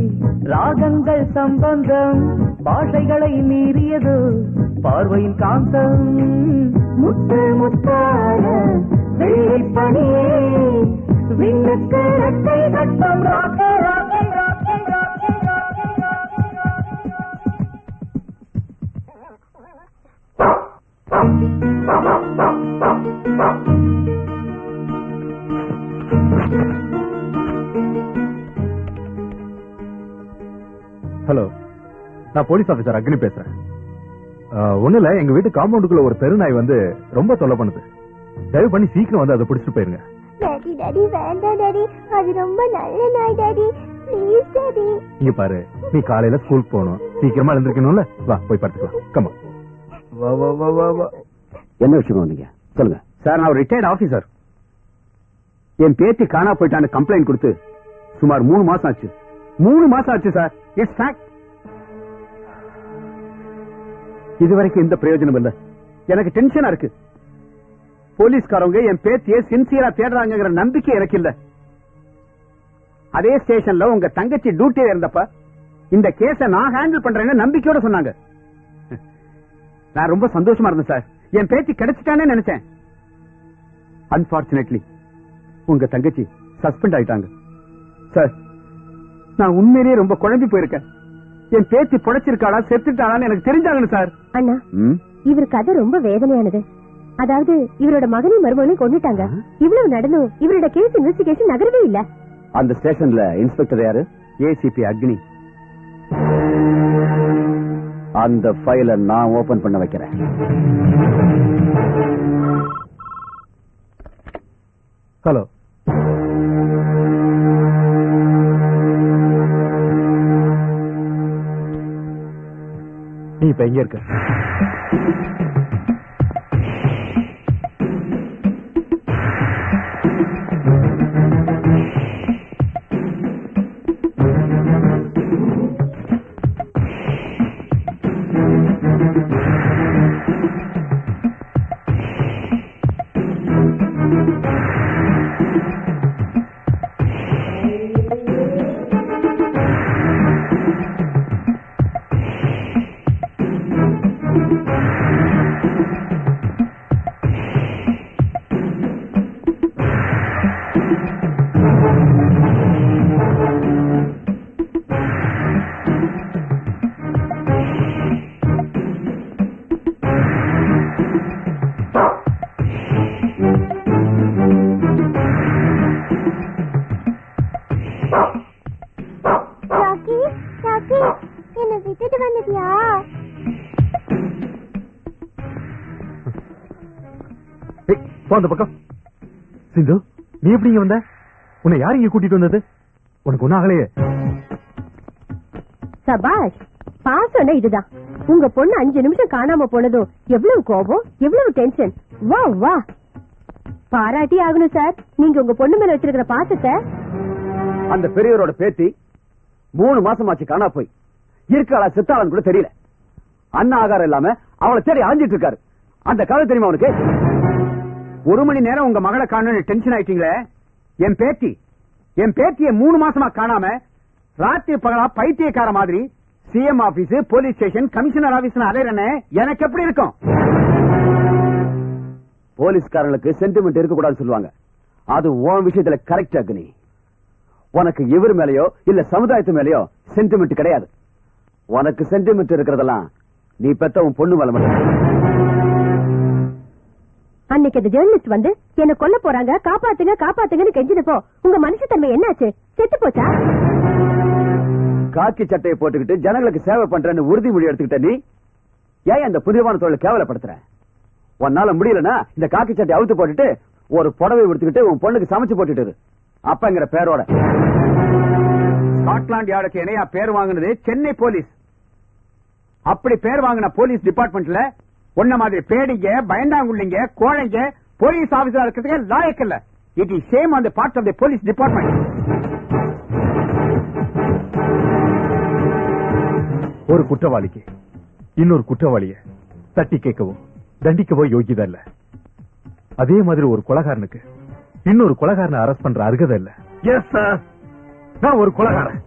ராகங்கள் சம்பந்தம் பாஷைகளை மீறியது பார்வையின் காந்தம். முத்து முத்தான வெள்ளை பனியே விண்ணுக்கு இரட்டை கட்டம். ராக்கே ராக்கே ராக்கே ராக்கே ராக்கே ஹலோ, நான் போலீஸ் ஆபீசர் அக்னி பேசுறேன். ஒண்ணு இல்ல, எங்க வீட்டு காம்பவுண்டுக்குள்ள ஒரு தெருநாய் வந்து ரொம்ப தொல்லை பண்ணுது. தயவு பண்ணி சீக்கிரம் வந்து அதை பிடிச்சிட்டு போயிருங்க. டாடி டாடி வேண்டாம் டாடி, அது ரொம்ப நல்ல நாய் டாடி, ப்ளீஸ் டாடி. இங்க பாரு, நீ காலையில ஸ்கூலுக்கு போகணும், சீக்கிரமா எழுந்திருக்கணும்ல. வா போய் படுத்துக்கலாம். கம்மா. வா வா வா வா வா. என்ன விஷயம் வந்தீங்க சொல்லுங்க. சார், நான் ஒரு ரிட்டையர்ட் ஆபீசர். என் பேத்தி காணா போயிட்டான்னு கம்ப்ளைண்ட் கொடுத்து சுமார் 3 மாசம் ஆச்சு. 3 மாசம் ஆச்சு சார். It's fact. இதுவரைக்கும் எந்த பிரயோஜனம் இல்ல. எனக்கு டென்ஷனா இருக்கு. போலீஸ்காரங்க என் பேத்தியை சின்சியரா தேடுறாங்கிற நம்பிக்கை எனக்கு இல்ல. அதே ஸ்டேஷன்ல உங்க தங்கச்சி டியூட்டியில இருந்தப்ப இந்த கேஸ நான் ஹேண்டில் பண்றேன்னு நம்பிக்கையோட சொன்னாங்க. நான் ரொம்ப சந்தோஷமா இருந்தேன் சார். என் பேத்தி கிடைச்சிட்டானே நினைச்சேன். அன்பார்ச்சுனேட்லி உங்க தங்கச்சி சஸ்பெண்ட் ஆயிட்டாங்க சார். நான் உண்மையிலேயே ரொம்ப குழம்பி போயிருக்கேன். என் பேத்தி புடைச்சிருக்காளா செத்துட்டாளான்னு எனக்கு தெரிஞ்சாங்கன்னு சார். அண்ணா, இவர் கதை ரொம்ப வேதனையானது. அதாவது இவரோட மகனையும் மருமகனையும் கொண்டுட்டாங்க. இவ்வளவு நடந்தும் இவரோட கேஸ் இன்வெஸ்டிகேஷன் நகரவே இல்ல. அந்த ஸ்டேஷன்ல இன்ஸ்பெக்டர் யாரு? ஏசிபி அக்னி. அந்த ஃபைலை நான் ஓபன் பண்ண வைக்கிறேன். ஹலோ. நீ இப்ப எங்க இருக்க? அந்த பக்கம். சிந்து, நீ எப்படி இங்க வந்த? உன்னை யார் இங்க கூட்டிட்டு வந்தது? உனக்கு ஒன்னும் ஆகலையே? சபாஷ், பாசம்னா இதுதான். உங்க பொண்ணு 5 நிமிஷம் காணாம போனதும் எவ்வளவு கோபம், எவ்வளவு டென்ஷன். வா வா, பாராட்டி ஆகணும் சார் நீங்க உங்க பொண்ணு மேல வச்சிருக்கிற பாசத்தை. அந்த பெரியவரோட பேத்தி 3 மாசமாச்சு காணா போய் இருக்காளா செத்தாளன்னு கூட தெரியல. அண்ணா ஆகாரம் இல்லாம அவளை தேடி அலைஞ்சிட்டு இருக்காரு. அந்த கதை தெரியுமா அவனுக்கு? 1 மணி நேரம் உங்க மகளை காண டென்ஷன் ஆயிட்டீங்களே. என் பேத்திய 3 மாசமா காணாம ராத்திரி பகலா பைத்தியக்கார மாதிரி CM office, police station, commissioner office அலையறனே எனக்கு எப்படி இருக்கும்? போலீஸ்காரங்களுக்கு சென்டிமெண்ட் இருக்க கூடாதுன்னு சொல்லுவாங்க. அது உன் விஷயத்துல கரெக்ட் அக்னி. உனக்கு இவர் மேலயோ இல்ல சமுதாயத்து மேலயோ சென்டிமெண்ட் கிடையாது. உனக்கு சென்டிமெண்ட் இருக்கிறதெல்லாம் நீ பெத்த உன் பொண்ணு மேல மட்டும். அன்னைக்கு அந்த ஜெர்னலிஸ்ட் வந்து என்ன கொல்ல போறாங்க, காப்பாத்துங்க காப்பாத்துங்கன்னு கெஞ்சினப்போ உங்க மனுஷத்தன்மை என்னாச்சு? செத்து போச்சா? காக்கி சட்டையை போட்டுக்கிட்டு ஜனங்களுக்கு சேவை பண்றேன்னு உறுதிமொழி எடுத்துக்கிட்ட நீ ஏன் அந்த புதியமான தொழிலை கேவலப்படுத்துற? உன்னால முடியலன்னா இந்த காக்கி சட்டை அவுத்து போட்டுட்டு ஒரு புடவை எடுத்துக்கிட்டு உன் பொண்ணுக்கு சமைச்சு போட்டுட்டு அப்பங்கிற பேரோட. ஸ்காட்லாந்து யார்டுக்கு இணையா பேர் வாங்கினது சென்னை போலீஸ். அப்படி பேர் வாங்கின போலீஸ் டிபார்ட்மெண்ட்ல ஒன்ன மாதிரி பேடிங்க, பயந்தாங்குள்ளிங்க, கோழைங்க போலீஸ் ஆபீசரா இருக்கிறதுக்கு லாயக்கு இல்ல. It is shame on the part of the police department. ஒரு குற்றவாளிக்கு இன்னொரு குற்றவாளிய தட்டி கேட்கவோ தண்டிக்கவோ யோகியதா இல்ல. அதே மாதிரி ஒரு கொலைகாரனுக்கு இன்னொரு கொலைகாரனை அரெஸ்ட் பண்ற அருகதை இல்ல. எஸ் சார், நான் ஒரு கொலைகாரன்.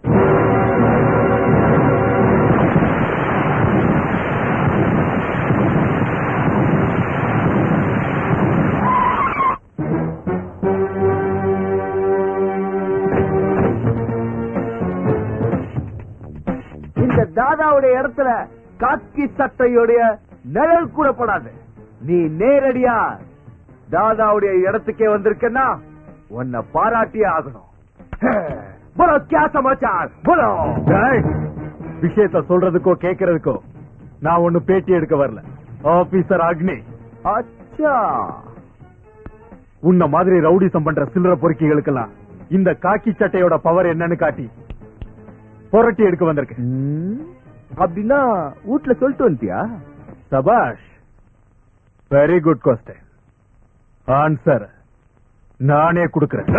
இந்த தாதாவுடைய இடத்துல காக்கி சட்டையுடைய நிழல் கூட படாது. நீ நேரடியா தாதாவுடைய இடத்துக்கே வந்திருக்கன்னா உன்னை பாராட்டியே ஆகணும். போலோ, கியா சமாச்சார்? போலோ. விஷயத்த சொல்றதுக்கோ கேட்கறதுக்கோ நான் ஒண்ணு பேட்டி எடுக்க வரல. ஆபீசர் அக்னி. அச்சா, உன்ன மாதிரி ரவுடிசம் பண்ற சில்லற பொறுக்கிகளுக்கெல்லாம் இந்த காக்கி சட்டையோட பவர் என்னன்னு காட்டி புரட்டி எடுக்க வந்திருக்கேன். அப்படின்னா வீட்டுல சொல்லிட்டு வந்துட்டியா? சபாஷ், வெரி குட் கொஸ்டின். ஆன்சர் நானே கொடுக்கிறேன்.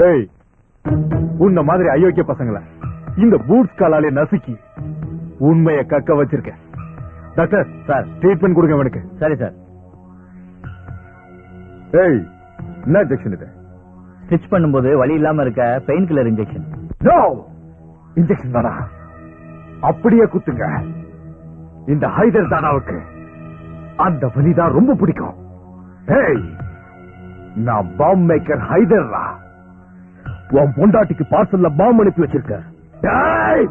டேய், உன்ன மாதிரி அயோக்கிய பசங்களை இந்த பூட்ஸ் காலாலே நசுக்கி உண்மையை கக்க வச்சிருக்கேன். டாக்டர் சார், ட்ரீட்மெண்ட் கொடுங்க அவனுக்கு. சரி சார். ஏய், என்ன இன்ஜெக்ஷன் இது? ஸ்டிச் பண்ணும்போது வலி இல்லாம இருக்க painkiller injection. No, injection தானா? அப்படியே குத்துங்க. இந்த ஹைதர் தானாவுக்கு அந்த வலிதான் ரொம்ப பிடிக்கும். ஏய், நான் பாம் மேக்கர் ஹைதர்ரா. உன் பொண்டாட்டிக்கு பார்சல்ல பாம் அனுப்பி வச்சிருக்க. டேய்,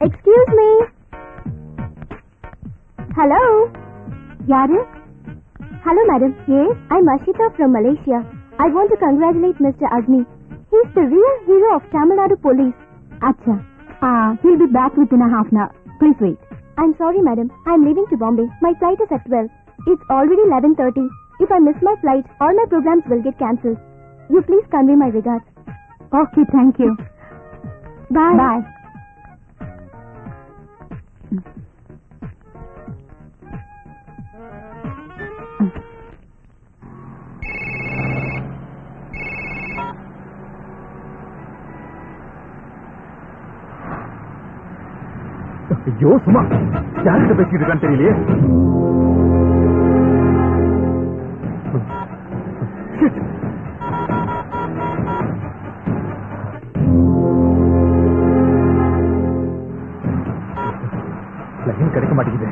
Excuse me. Hello. Yaru? Hello, madam. Yes, I'm Ashita from Malaysia. I want to congratulate Mr. Agni. He's the real hero of Tamil Nadu police. Acha. He'll be back within a half an hour. Please wait. I'm sorry, madam. I'm leaving to Bombay. My flight is at 12. It's already 11:30. If I miss my flight, all my programs will get cancelled. You please convey my regards. Okay, thank you. Bye. Bye. ஐயோ சும்மா, யார்கிட்ட பேசிட்டு இருக்கான்னு தெரியலையே. Shit. லைன் கிடைக்க மாட்டேங்குது.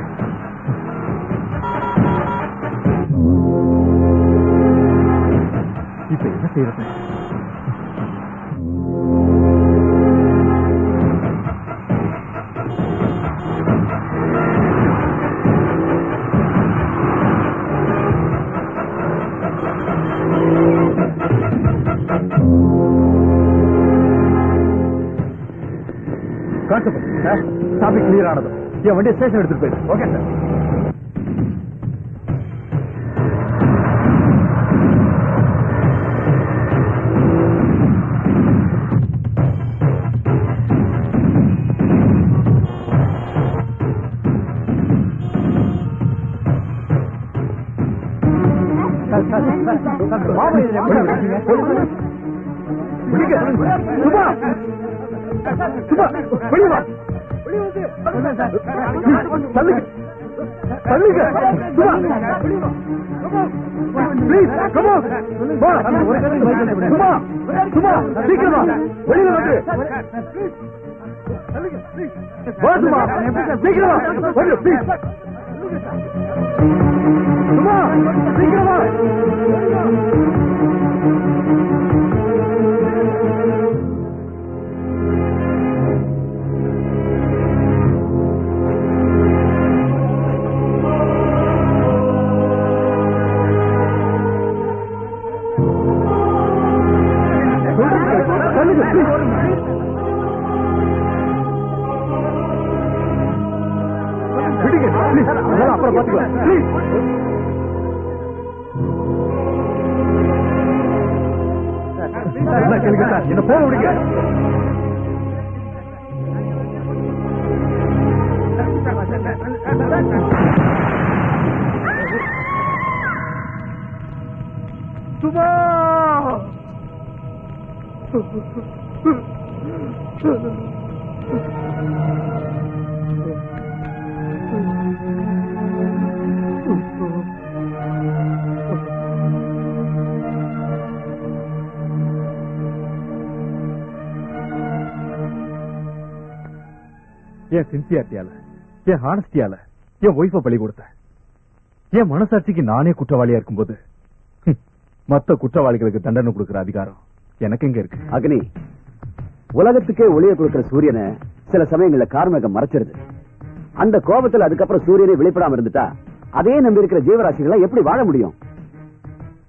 இப்ப என்ன செய்யறது? சாமி கிளியர் ஆனது. என் வண்டியை ஸ்டேஷன் எடுத்துட்டு போயிடு. Okay sir. சும்மா வெளியே வா. தள்ளுங்க தள்ளுங்க. Please come on. வா சும்மா சும்மா சீக்கிரமா வெளியே வந்து. வா சும்மா சீக்கிரமா வந்து ப்ளீஸ். சும்மா சீக்கிரமா. அப்புறம் பாத்துக்கலாம். கேளுங்க சார், என்ன போக விடுங்க. சும்மா என் சின்சியாரிட்டியால, என் ஹானஸ்டியால என் ஒய்ஃப பலி கொடுத்தேன். என் மனசாட்சிக்கு நானே குற்றவாளியா இருக்கும்போது மத்த குற்றவாளிகளுக்கு தண்டனை கொடுக்கிற அதிகாரம் எனக்கு எங்க இருக்கு? அக்னி, உலகத்துக்கே ஒளிய கொடுக்கிற சூரியனை சில சமயங்கள்ல கார்மேகம் மறைச்சிருது. அந்த கோபத்துல அதுக்கப்புறம் சூரியனை வெளிப்படாம இருந்துட்டா அதே நம்பி இருக்கிற ஜீவராசிகளை எப்படி வாழ முடியும்?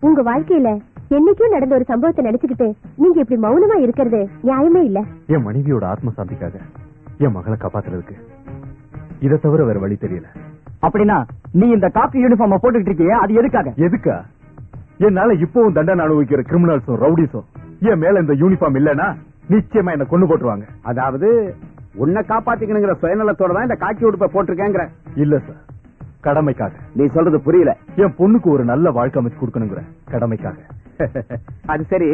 உங்க வாழ்க்கையில என்னைக்கும் நடந்த ஒரு சம்பவத்தை நினைச்சுக்கிட்டு நீங்க இப்படி மௌனமா இருக்கிறது நியாயமே இல்ல. என் மனைவியோட ஆத்ம சாந்திக்காக என் மகளை காப்பாத்துறதுக்கு இதை தவிர வேற வழி தெரியல. அப்படின்னா நீ இந்த காக்கி யூனிஃபார்ம் போட்டுக்கிட்டு இருக்கியே, அது எதுக்காக? எதுக்கா? என்னால இப்பவும் தண்டனை அனுபவிக்கிற கிரிமினல்ஸும் ரவுடிஸும் என் மேல இந்த யூனிஃபார்ம் இல்லன்னா நிச்சயமா என்ன கொண்டு போட்டுருவாங்க. அதாவது உன்னை காப்பாத்திக்கணுங்கிற சுயநலத்தோட தான் இந்த காக்கி உடுப்பை போட்டிருக்கேங்கிற? இல்ல சார், கடமைக்காக. நீ சொல்றது புரியல. என் பொண்ணுக்கு ஒரு நல்ல வாழ்க்கை அமைச்சு கொடுக்கணுங்கிற கடமைக்காக. அது சரி,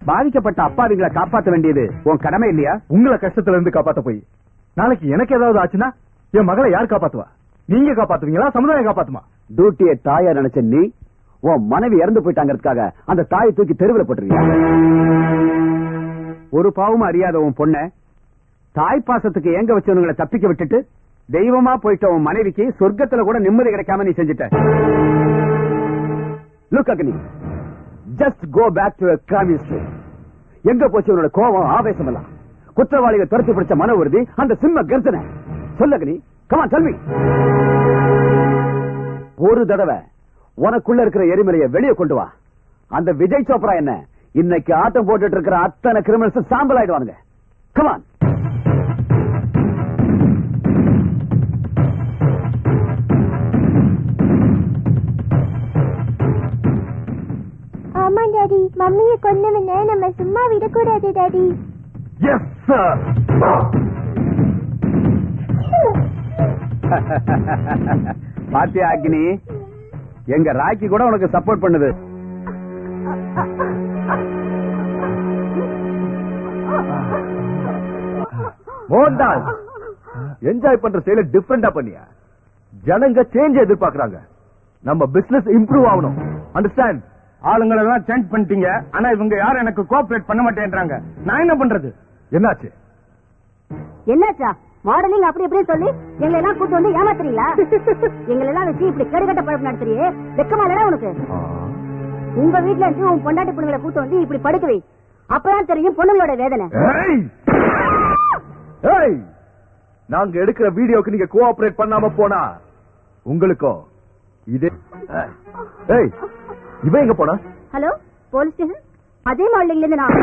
பாதிக்கப்பட்ட அப்பாவிகளை காப்பாற்ற வேண்டியது உன் கடமை இல்லையா? உங்களை கஷ்டத்துல இருந்து காப்பாத்த போய் நாளைக்கு எனக்கு ஏதாவது ஆச்சுன்னா என் மகளை யார் காப்பாத்துவா? நீங்க காப்பாத்துவீங்களா, சமுதாயம் காப்பாத்துமா? டியூட்டியை தாயா நினைச்ச நீ உன் மனைவி இறந்து போயிட்டாங்கிறதுக்காக அந்த தாயை தூக்கி தெருவில் போட்டுருவீங்க. ஒரு பாவமும் அறியாத உன் பொண்ண தாய் பாசத்துக்கு ஏங்க வச்சவங்களை தப்பிக்க விட்டுட்டு தெய்வமா போயிட்ட உன் மனைவிக்கு சொர்க்கத்துல கூட நிம்மதி கிடைக்காம நீ செஞ்சுட்ட. Look Agni, just go back to crime history. எங்க போச்சு உன்னோட கோபம், ஆவேசம் எல்லாம்? குற்றவாளிகளை துரத்தி பிடிச்ச மன உறுதி, அந்த சிம்ம கர்ஜனை. சொல்ல அக்னி, come on, tell me. ஒரு தடவை உனக்குள்ள இருக்கிற எரிமலையை வெளியே கொண்டு வா. அந்த விஜய் சோப்ரா என்ன இன்னைக்கு ஆட்டம் போட்டுட்டு இருக்கிற அத்தனை கிரிமினல்ஸ் சாம்பல் ஆயிடுவானுங்க. Come on. ஆமா டாடி, மம்மியை கொன்னவன நம்ம சும்மா விடக்கூடாது டாடி. Yes sir. பாத்தியா அக்னி, எங்க ராக்கி கூட உனக்கு சப்போர்ட் பண்ணுது. மோகன்தாஸ், என்ஜாய் பண்ற செயல டிஃபரெண்டா பண்ணியா? ஜனங்க சேஞ்ச் எதிர்பார்க்கறாங்க. நம்ம பிசினஸ் இம்ப்ரூவ் ஆகணும். அண்டர்ஸ்டாண்ட்? ஆளுங்களை எல்லாம் சேஞ்ச் பண்ணிட்டீங்க, ஆனா இவங்க யாரும் எனக்கு கோஆபரேட் பண்ண மாட்டேன்றாங்க. நான் என்ன பண்றது? என்னாச்சு? என்னாச்சா? மாடலிங் அப்படி இப்படி சொல்லி எங்களை எல்லாம் கூட்டு வந்து ஏமாத்துறீங்களா? எங்களை எல்லாம் வச்சு இப்படி கருகட்ட பழப்பு நடத்துறியே, வெக்கமா இல்லடா உனக்கு? உங்க வீட்டுல இருந்து உன் பொண்டாட்டி பொண்ணுங்களை கூட்டு வந்து இப்படி படுக்குவே, அப்பதான் தெரியும் பொண்ணுங்களோட வேதனை. நாங்க எடுக்கிற வீடியோக்கு நீங்க கோஆபரேட் பண்ணாம போனா உங்களுக்கோ இதே. இவன் எங்க போனா? Hello, police station. அதே மாடலிங்ல இருந்து நான்.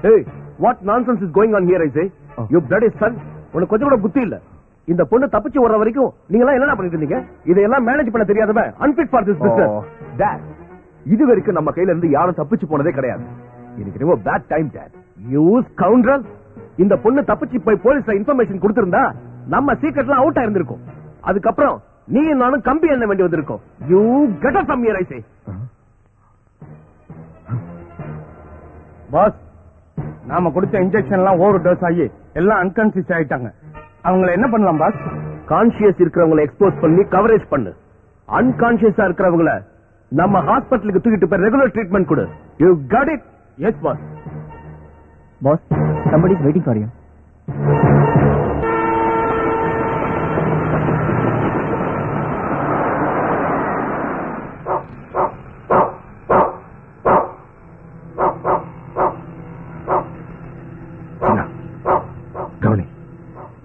Hey, what nonsense is going on here, I say? You bloody son. உனக்கு கொஞ்சம் கூட புத்தி இல்ல. இந்த பொண்ணு தப்பிச்சு வர்ற வரைக்கும் நீங்க எல்லாம் என்ன பண்ணிட்டு இருந்தீங்க? இதையெல்லாம் மேனேஜ் பண்ண தெரியாதவன் unfit for this business. Dad, இது வரைக்கும் நம்ம கையில இருந்து யாரும் தப்பிச்சு போனதே கிடையாது. இன்னைக்கு ரொம்ப bad time Dad. You scoundrel. இந்த பொண்ணு தப்பிச்சு போய் போலீஸ்ல இன்ஃபர்மேஷன் கொடுத்திருந்தா நம்ம சீக்ரெட்லாம் அவுட் ஆயிருந்திருக்கும். அதுக்கப்புறம் நீ நானும் கம்பி என்ன வேண்டி வந்திருக்கோம். You get up from here, I say. Boss, நாம கொடுத்த இன்ஜெக்ஷன் எல்லாம் ஓவர் டோஸ் ஆகி எல்லாம் அன்கான்சியஸ் ஆயிட்டாங்க. அவங்களை என்ன பண்ணலாம் பாஸ்? கான்சியஸ் இருக்கிறவங்களை எக்ஸ்போஸ் பண்ணி கவரேஜ் பண்ணு. அன்கான்சியஸா இருக்கிறவங்கள நம்ம ஹாஸ்பிட்டலுக்கு தூக்கிட்டு போய் ரெகுலர் ட்ரீட்மெண்ட் கொடு. You got it? Yes boss. Boss, somebody is waiting for you. கவனி.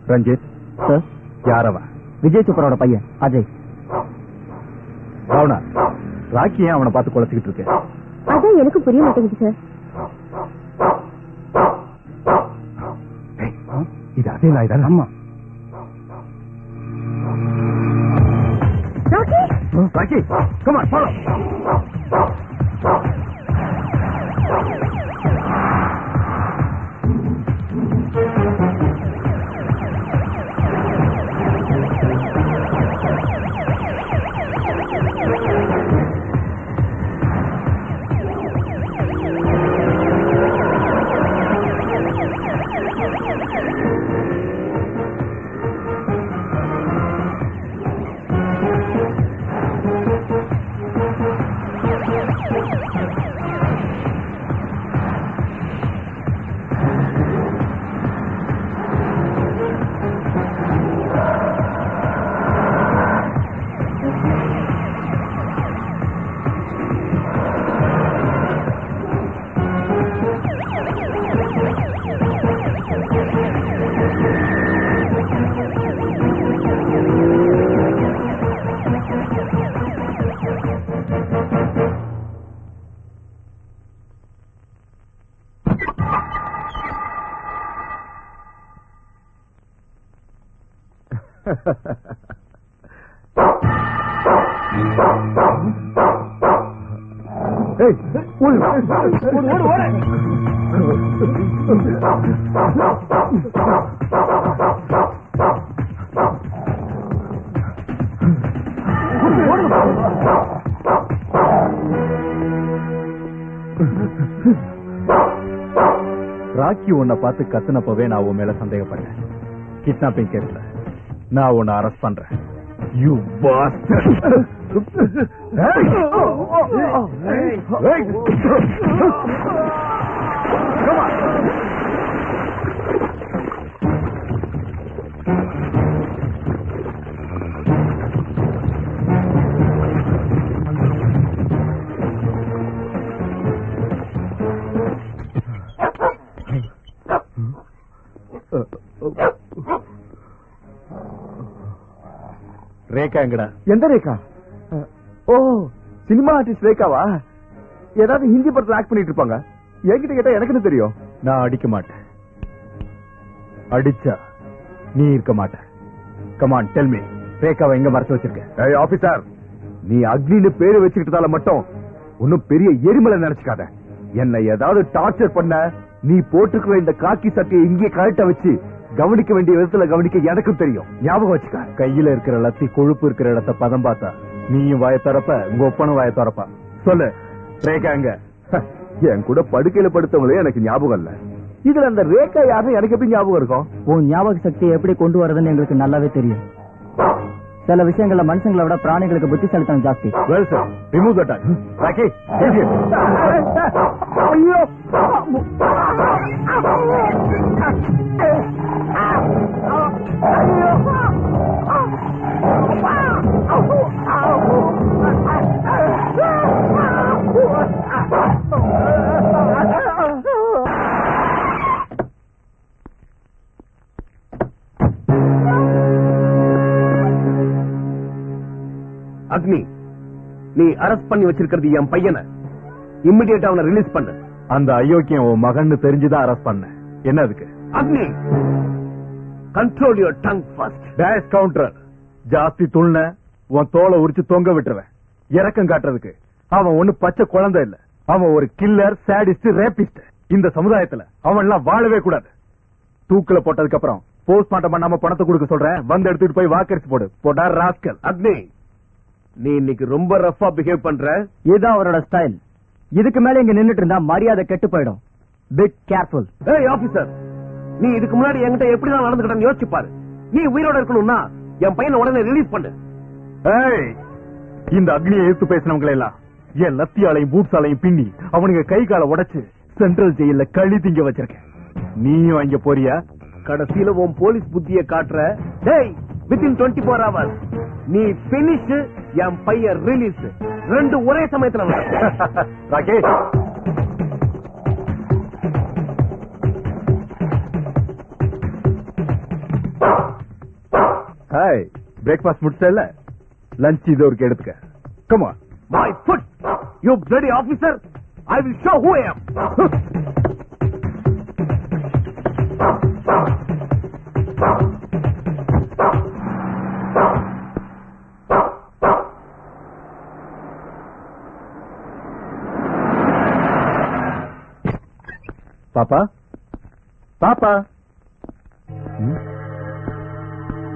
ரஞ்சித் சார், யாரவா? விஜய் சோப்ராவோட பையன் அஜய். ராவணா, ராக்கி ஏன் அவனை பார்த்து குழச்சிக்கிட்டு இருக்க? அதான் எனக்கு புரிய மாட்டேங்குது சார். இது அதே நாய் தான். ஆமா. Rakhi, come on, follow. Rakhi உன்னை பார்த்து கத்துனப்பவே நான் உன் மேல சந்தேகப்பட்டேன். கிட்னாப்பிங் கேஸ்ல நான் உன்னை அரெஸ்ட் பண்றேன். You bastard. ரேகா எங்கடா? எந்த ரேகா? ஓ, சினிமா ஆர்டிஸ்ட் ரேகாவா? ஏதாவது ஹிந்தி படத்துல ஆக்ட் பண்ணிட்டு இருப்பாங்க. என்கிட்ட கேட்டா எனக்கு தெரியும். நான் அடிக்க மாட்டேன். அடிச்சா நீ இருக்க மாட்ட. கமான் டெல் மீ, ரேகாவை எங்க மறைச்சு வச்சிருக்க? ஏய் ஆபீசர், நீ அக்னின்னு பேரு வச்சுக்கிட்டதால மட்டும் ஒன்னும் பெரிய எரிமலை நினைச்சுக்காத. என்னை ஏதாவது டார்ச்சர் பண்ண நீ போட்டுக்கிற இந்த காக்கி சட்டையை இங்கே கரெக்டா வச்சு கவனிக்க வேண்டிய விதத்துல கவனிக்க எனக்கும் தெரியும். ஞாபகம் வச்சுக்க. கையில இருக்கிற லத்தி கொழுப்பு இருக்கிற இடத்த பதம் பார்த்தா நீயும் வாய தரப்ப, உங்க ஒப்பனும் வாய தரப்பா. சொல்லு, ரேகா எங்க? என் கூட படுக்கையில படுத்தவங்களே எனக்கு ஞாபகம் இல்ல. இதுல அந்த ரேகா யாரும் எனக்கு எப்படி ஞாபகம் இருக்கும்? உன் ஞாபக சக்தியை எப்படி கொண்டு வரதுன்னு எங்களுக்கு நல்லாவே தெரியும். சில விஷயங்கள்ல மனுஷங்களை விட பிராணிகளுக்கு புத்திசாலித்தனம் ஜாஸ்தி. Well sir, remove the tag. Rocky, idiot. ஐயோ! அக்னி, நீ அரெஸ்ட் பண்ணி வச்சிருக்கிறது என் பையனை. இம்மிடியேட்டா அவனை ரிலீஸ் பண்ணு. அந்த அயோக்கியம் உன் மகன்னு தெரிஞ்சுதான் அரெஸ்ட் பண்ண. என்ன அதுக்கு? Agni, control your tongue first. Dash counter. ஜாஸ்தி துள்ன உன் தோலை உரிச்சு தொங்க விட்டுருவேன். இறக்கம் காட்டுறதுக்கு அவன் ஒண்ணு பச்சை குழந்தை இல்ல. அவன் ஒரு கில்லர், சாடிஸ்ட், ரேபிஸ்ட். இந்த சமுதாயத்துல அவன் எல்லாம் வாழவே கூடாது. தூக்குல போட்டதுக்கு அப்புறம் போஸ்ட்மார்ட்டம் பண்ணாம பணத்தை கொடுக்க சொல்றேன். வந்து எடுத்துட்டு போய் வாக்கரிச்சு போடு. போடா ராஸ்கல். அக்னி, நீ இன்னைக்கு ரொம்ப ரஃபா பிஹேவ் பண்ற. இதுதான் அவரோட ஸ்டைல். இதுக்கு மேல இங்க நின்னுட்டு இருந்தா மரியாதை கெட்டு போயிடும். Big careful. ஏய் ஆபீசர், நீ இதுக்கு முன்னாடி என்கிட்ட எப்படிதான் நடந்துக்கிட்டேன்னு யோசிச்சு பாரு. நீ உயிரோட இருக்கணும்னா என் பையனை உடனே ரிலீஸ் பண்ணு. ஏய், இந்த அக்னியை எடுத்து பேசினவங்களை எல்லாம் என் லத்தியாலையும் பூட்ஸாலையும் பின்னி அவனுங்க கை காலை உடைச்சு சென்ட்ரல் ஜெயில கழி திங்க வச்சிருக்கேன். நீயும் அங்க போறியா? கடைசியில உன் போலீஸ் புத்தியை காட்டுற. டேய், வித்தின் 24 hours நீ பினிஷ், என் பையன் ரிலீஸ். ரெண்டு ஒரே சமயத்துல ராகேஷ், ஹாய், பிரேக்ஃபாஸ்ட் முடிச்சல? லஞ்ச் இது ஒரு எடுத்துக்க. Come on. My foot, you bloody officer. I will show who I am. பாப்பா, பாப்பா,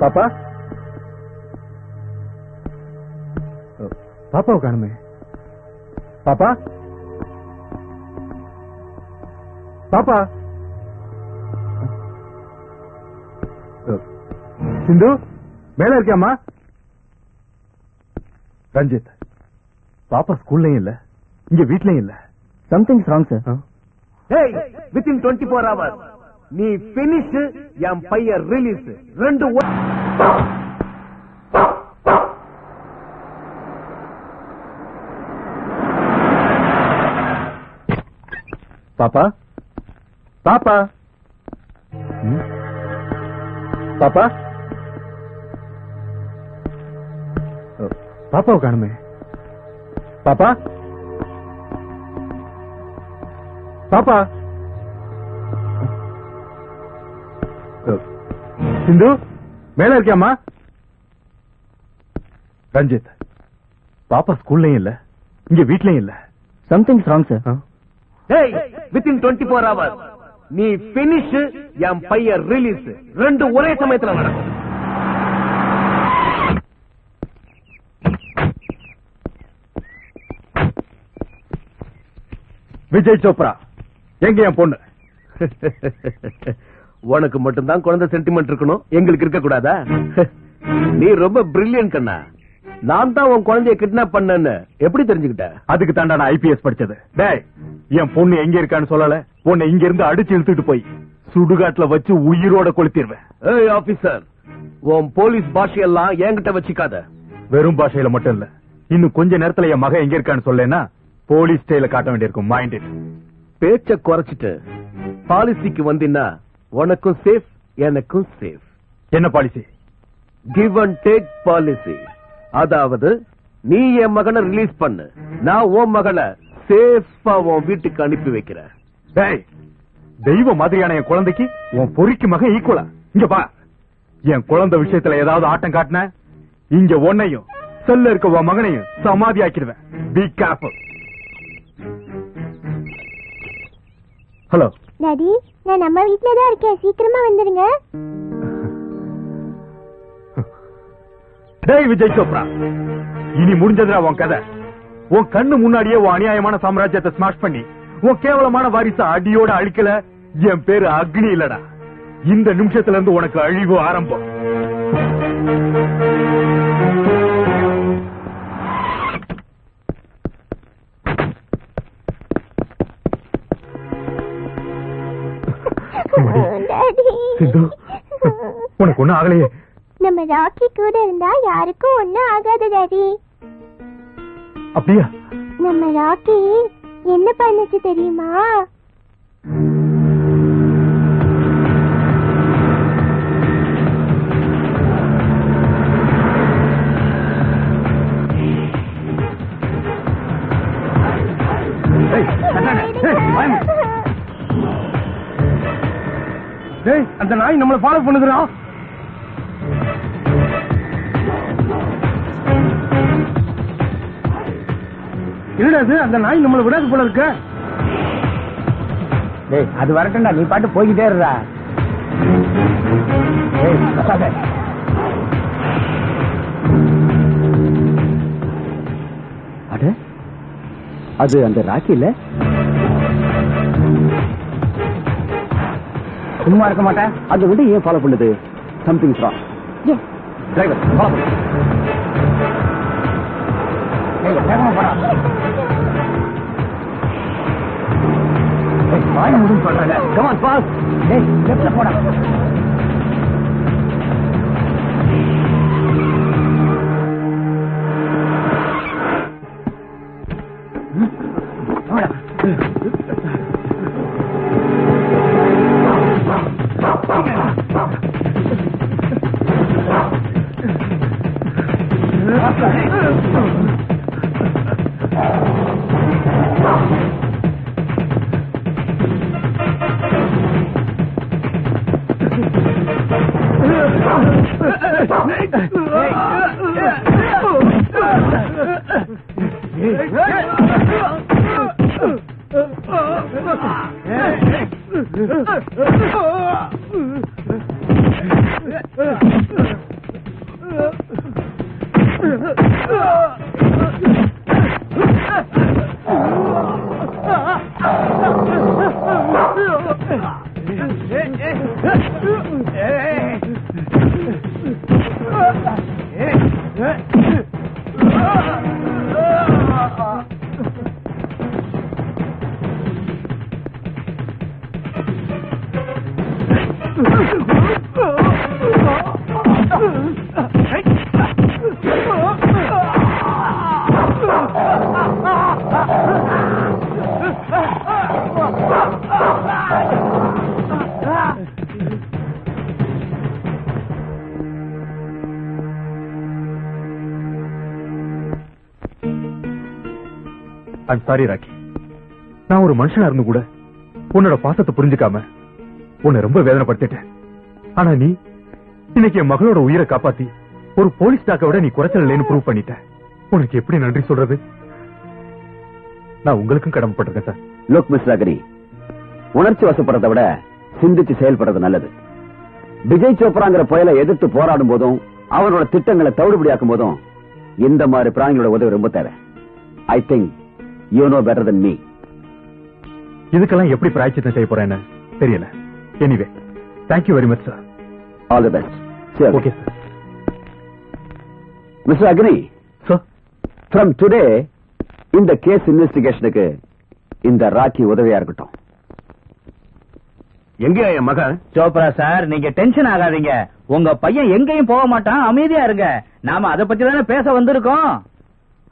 பாப்பா, பாப்பாவை காணுமே. பாப்பா, பாப்பா, சிந்து மேல இருக்கியாமா? ரஞ்சித், பாப்பா ஸ்கூல்லயும் இல்ல, இங்க வீட்லயும் இல்ல. Somethings wrong sir. Hey, within 24 hours நீ finish, என் பையன் ரிலீஸ். 2 பாப்பா, பாப்பா, பாப்பா, பாப்பாவை காணுமே. பாப்பா, பாப்பா, சிந்து மேல இருக்கியாமா? ரஞ்சித், பாப்பா ஸ்கூல்லயும் இல்ல, இங்க வீட்லயும் இல்ல. Somethings wrong sir. Hey, within 24 hours நீ finish, என் பையன் ரிலீஸ். 2 ஒரே சமயத்துல நடக்கும். விஜய் சோப்ரா, எங்க என் பொண்ணு? உனக்கு மட்டும்தான் குழந்தை சென்டிமெண்ட் இருக்கணும், எங்களுக்கு இருக்க கூடாதா? நீ ரொம்ப பிரில்லியன்ட் கண்ணா. நான் தான் உன் குழந்தைய கிட்னாப் பண்ணேன்னு எப்படி தெரிஞ்சுக்கிட்ட? அதுக்கு தாண்டா நான் ஐபிஎஸ் படிச்சது. டேய், என் பொண்ணு எங்க இருக்கான்னு சொல்லல, பொண்ணு இங்க இருந்து அடிச்சு இழுத்துட்டு போய் சுடுகாட்டுல வச்சு உயிரோட கொளுத்திடுவேன். ஏய் ஆபீசர், உன் போலீஸ் பாஷையெல்லாம் என்கிட்ட வச்சுக்காத. வெறும் பாஷையில மட்டும் இல்ல, இன்னும் கொஞ்ச நேரத்துல என் மகன் எங்க இருக்கான்னு சொல்லேன்னா போலீஸ் ஸ்டைல காட்ட வேண்டியிருக்கும். Mind it. பேச்ச குறைச்சிட்டு பாலிசிக்கு வந்தீங்கன்னா உனக்கும் சேஃப், எனக்கும் சேஃப். என்ன policy? Give and take policy. அதாவது நீ என் மகனை ரிலீஸ் பண்ணு, நான் உன் மகளை சேஃபா உன் வீட்டுக்கு அனுப்பி வைக்கிறேன். டேய், தெய்வ மாதிரியான என் குழந்தைக்கு உன் பொறிக்கு மகன் ஈக்குவலா? இங்க பா, என் குழந்தை விஷயத்துல ஏதாவது ஆட்டம் காட்டின இங்க உன்னையும் செல்ல இருக்க உன் மகனையும் சமாதி ஆக்கிடுவேன். Be careful. ஹலோ டாடி, நான் நம்ம வீட்ல தான் இருக்கேன், சீக்கிரமா வந்துருங்க. டேய் விஜய் சோப்ரா, இனி முடிஞ்சதுடா உன் கதை. உன் கண்ணு முன்னாடியே உன் அநியாயமான சாம்ராஜ்யத்தை ஸ்மாஷ் பண்ணி உன் கேவலமான வாரிச அடியோட அழிக்கல. என் பேரு அக்னி இல்லடா. இந்த நிமிஷத்துல இருந்து உனக்கு அழிவு ஆரம்பம். உனக்கு ஒண்ணு ஆகலையே? நம்ம ராக்கி கூட இருந்தா யாருக்கும் ஒண்ணும் ஆகாது டாடி. அப்படியா? நம்ம ராக்கி என்ன பண்ணுச்சு தெரியுமா? அந்த நாய் நம்மளை ஃபாலோ பண்ணுதுடா. என்னடா அந்த நாய் நம்மளை விடாது போல இருக்க. அது வரட்டும்டா, நீ பாட்டு போய்கிட்டே இருடா. அட, அது அந்த ராக்கி இல்ல? சும்மா இருக்க மாட்டேன். அதை விட ஏன் ஃபாலோ பண்ணுது? Something wrong. டிரைவர் ஃபாலோ பண்ணு. வேகமா போடா. வாய முடியும் சொல்றேன். Come on fast. டேய், லெஃப்ட்ல போடா. I'm sorry, rakhi. நான் ஒரு மனுஷனா இருந்து கூட உன்னோட பாசத்தை புரிஞ்சுக்காம உன்னை ரொம்ப வேதனைப்படுத்திட்டேன். ஆனா நீ இன்னைக்கு என் மகளோட உயிரை காப்பாத்தி ஒரு போலீஸ் டாக்க விட நீ குறைச்சல் இல்லைன்னு ப்ரூவ் பண்ணிட்ட. உனக்கு எப்படி நன்றி சொல்றது? நான் உங்களுக்கும் கடமைப்பட்டிருக்கேன் சார். லுக் மிஸ் ராகரி, உணர்ச்சி வசப்படுறதை விட சிந்திச்சு செயல்படுறது நல்லது. விஜய் சோப்ராங்கிற புயலை எதிர்த்து போராடும் போதும் அவனோட திட்டங்களை தவிடுபடியாக்கும் போதும் இந்த மாதிரி பிராணிகளோட உதவி ரொம்ப தேவை. I think you know better than me. இதுக்கெல்லாம் எப்படி பிராய்ச்சித்தம் செய்ய போறேன்னு தெரியல. Anyway, thank you very much sir. All the best. சரி, okay sir. Mister Agni sir, from today இந்த கேஸ் இன்வெஸ்டிகேஷனுக்கு இந்த ராக்கி உதவியா இருக்கட்டும். எங்க என் மகன்? சோப்ரா சார், நீங்க டென்ஷன் ஆகாதீங்க. உங்க பையன் எங்கேயும் போக மாட்டான், அமைதியா இருங்க. நாம அதை பத்தி தானே பேச வந்திருக்கோம்.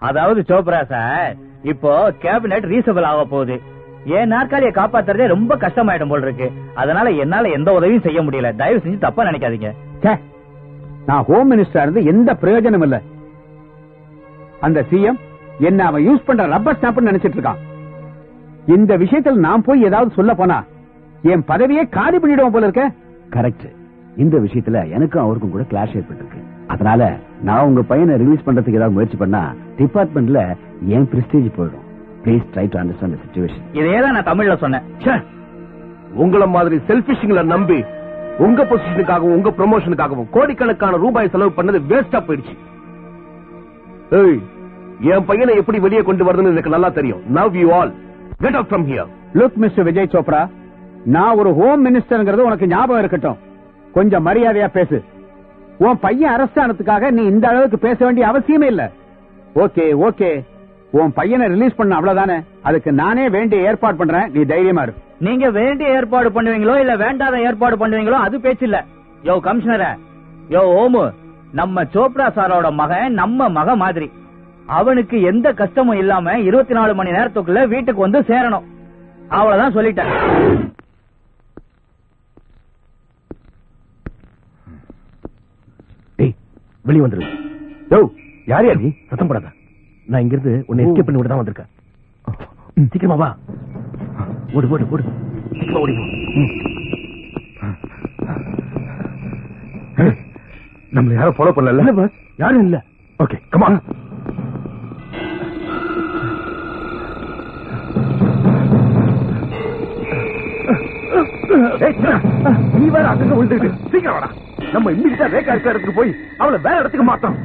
அதாவது சோப்ரா சார், இப்போ கேபினெட் ரீசபிள் ஆக போகுது. என் நாற்காலியை காப்பாத்துறதே ரொம்ப கஷ்டமாயிடும் போல் இருக்கு. அதனால என்னால எந்த உதவியும் செய்ய முடியல. தயவு செஞ்சு தப்பா நினைக்காதீங்க. நான் ஹோம் மினிஸ்டரா இருந்து எந்த பிரயோஜனம் இல்ல. அந்த சிஎம் என்ன அவன் யூஸ் பண்ற ரப்பர் ஸ்டாம்ப் நினைச்சிட்டு இருக்கான். இந்த விஷயத்தில் நான் போய் ஏதாவது சொல்ல போனா என் பதவியே காலி பண்ணிடுவோம் போல இருக்க. கரெக்ட். இந்த விஷயத்துல எனக்கும் அவருக்கும் கூட கிளாஷ் ஏற்பட்டிருக்கு. அதனால நான் உங்க பையனை ரிலீஸ் பண்றதுக்கு ஏதாவது முயற்சி பண்ணா டிபார்ட்மெண்ட்ல என் பிரஸ்டீஜ் போயிடும். Please try to understand the situation. இதேதான் நான் தமிழ்ல சொன்னேன். உங்கள மாதிரி செல்பிஷ்களை நம்பி உங்க பொசிஷனுக்காகவும் உங்க ப்ரமோஷனுக்காகவும் கோடிக்கணக்கான ரூபாய் செலவு பண்ணது வேஸ்டா போயிடுச்சு. ஏய், என் பையனை எப்படி வெளியே கொண்டு வரதுன்னு எனக்கு நல்லா தெரியும். Now you all get out from here. Look mister Vijay Chopra, நான் ஒரு ஹோம் மினிஸ்டர்ங்கிறது உனக்கு ஞாபகம் இருக்கட்டும். கொஞ்சம் மரியாதையா பேசு. உன் பையன் அரெஸ்ட் ஆனதுக்காக நீ இந்த அளவுக்கு பேச வேண்டிய அவசியமே இல்ல. ஓகே ஓகே, உன் பையனை ரிலீஸ் பண்ண அவ்வளவுதானே. அதுக்கு நானே வேண்டிய ஏற்பாடு பண்றேன், நீ தைரியமா இரு. நீங்க வேண்டிய ஏற்பாடு பண்ணுவீங்களோ இல்ல வேண்டாத ஏற்பாடு பண்ணுவீங்களோ அது பேச்சு இல்ல. யோ கமிஷனர, யோ ஓமு, நம்ம சோப்ரா சாரோட மகன் நம்ம மக மாதிரி. அவனுக்கு எந்த கஷ்டமும் இல்லாம 24 மணி நேரத்துக்குள்ள வீட்டுக்கு வந்து சேரணும். அவ்வளவுதான் சொல்லிட்டேன். வெளியே வந்துரு. யார் யார் நீ? சத்தம் போடாத. நான் இங்கிருந்து உன்னை எஸ்கேப் பண்ணி விட தான் வந்திருக்கேன். சீக்கிரமா வா. ஓடு ஓடு ஓடு, சீக்கிரமா ஓடி. நம்மள யாரும் ஃபாலோ பண்ணல. யாரும் இல்ல. Okay, come on. நீ வேற அங்க விழுந்துட்டு சீக்கிரம் வாடா. நம்ம இம்மிடியா ரேகா இருக்கிற இடத்துக்கு போய் அவளை வேற இடத்துக்கு மாத்தோம்.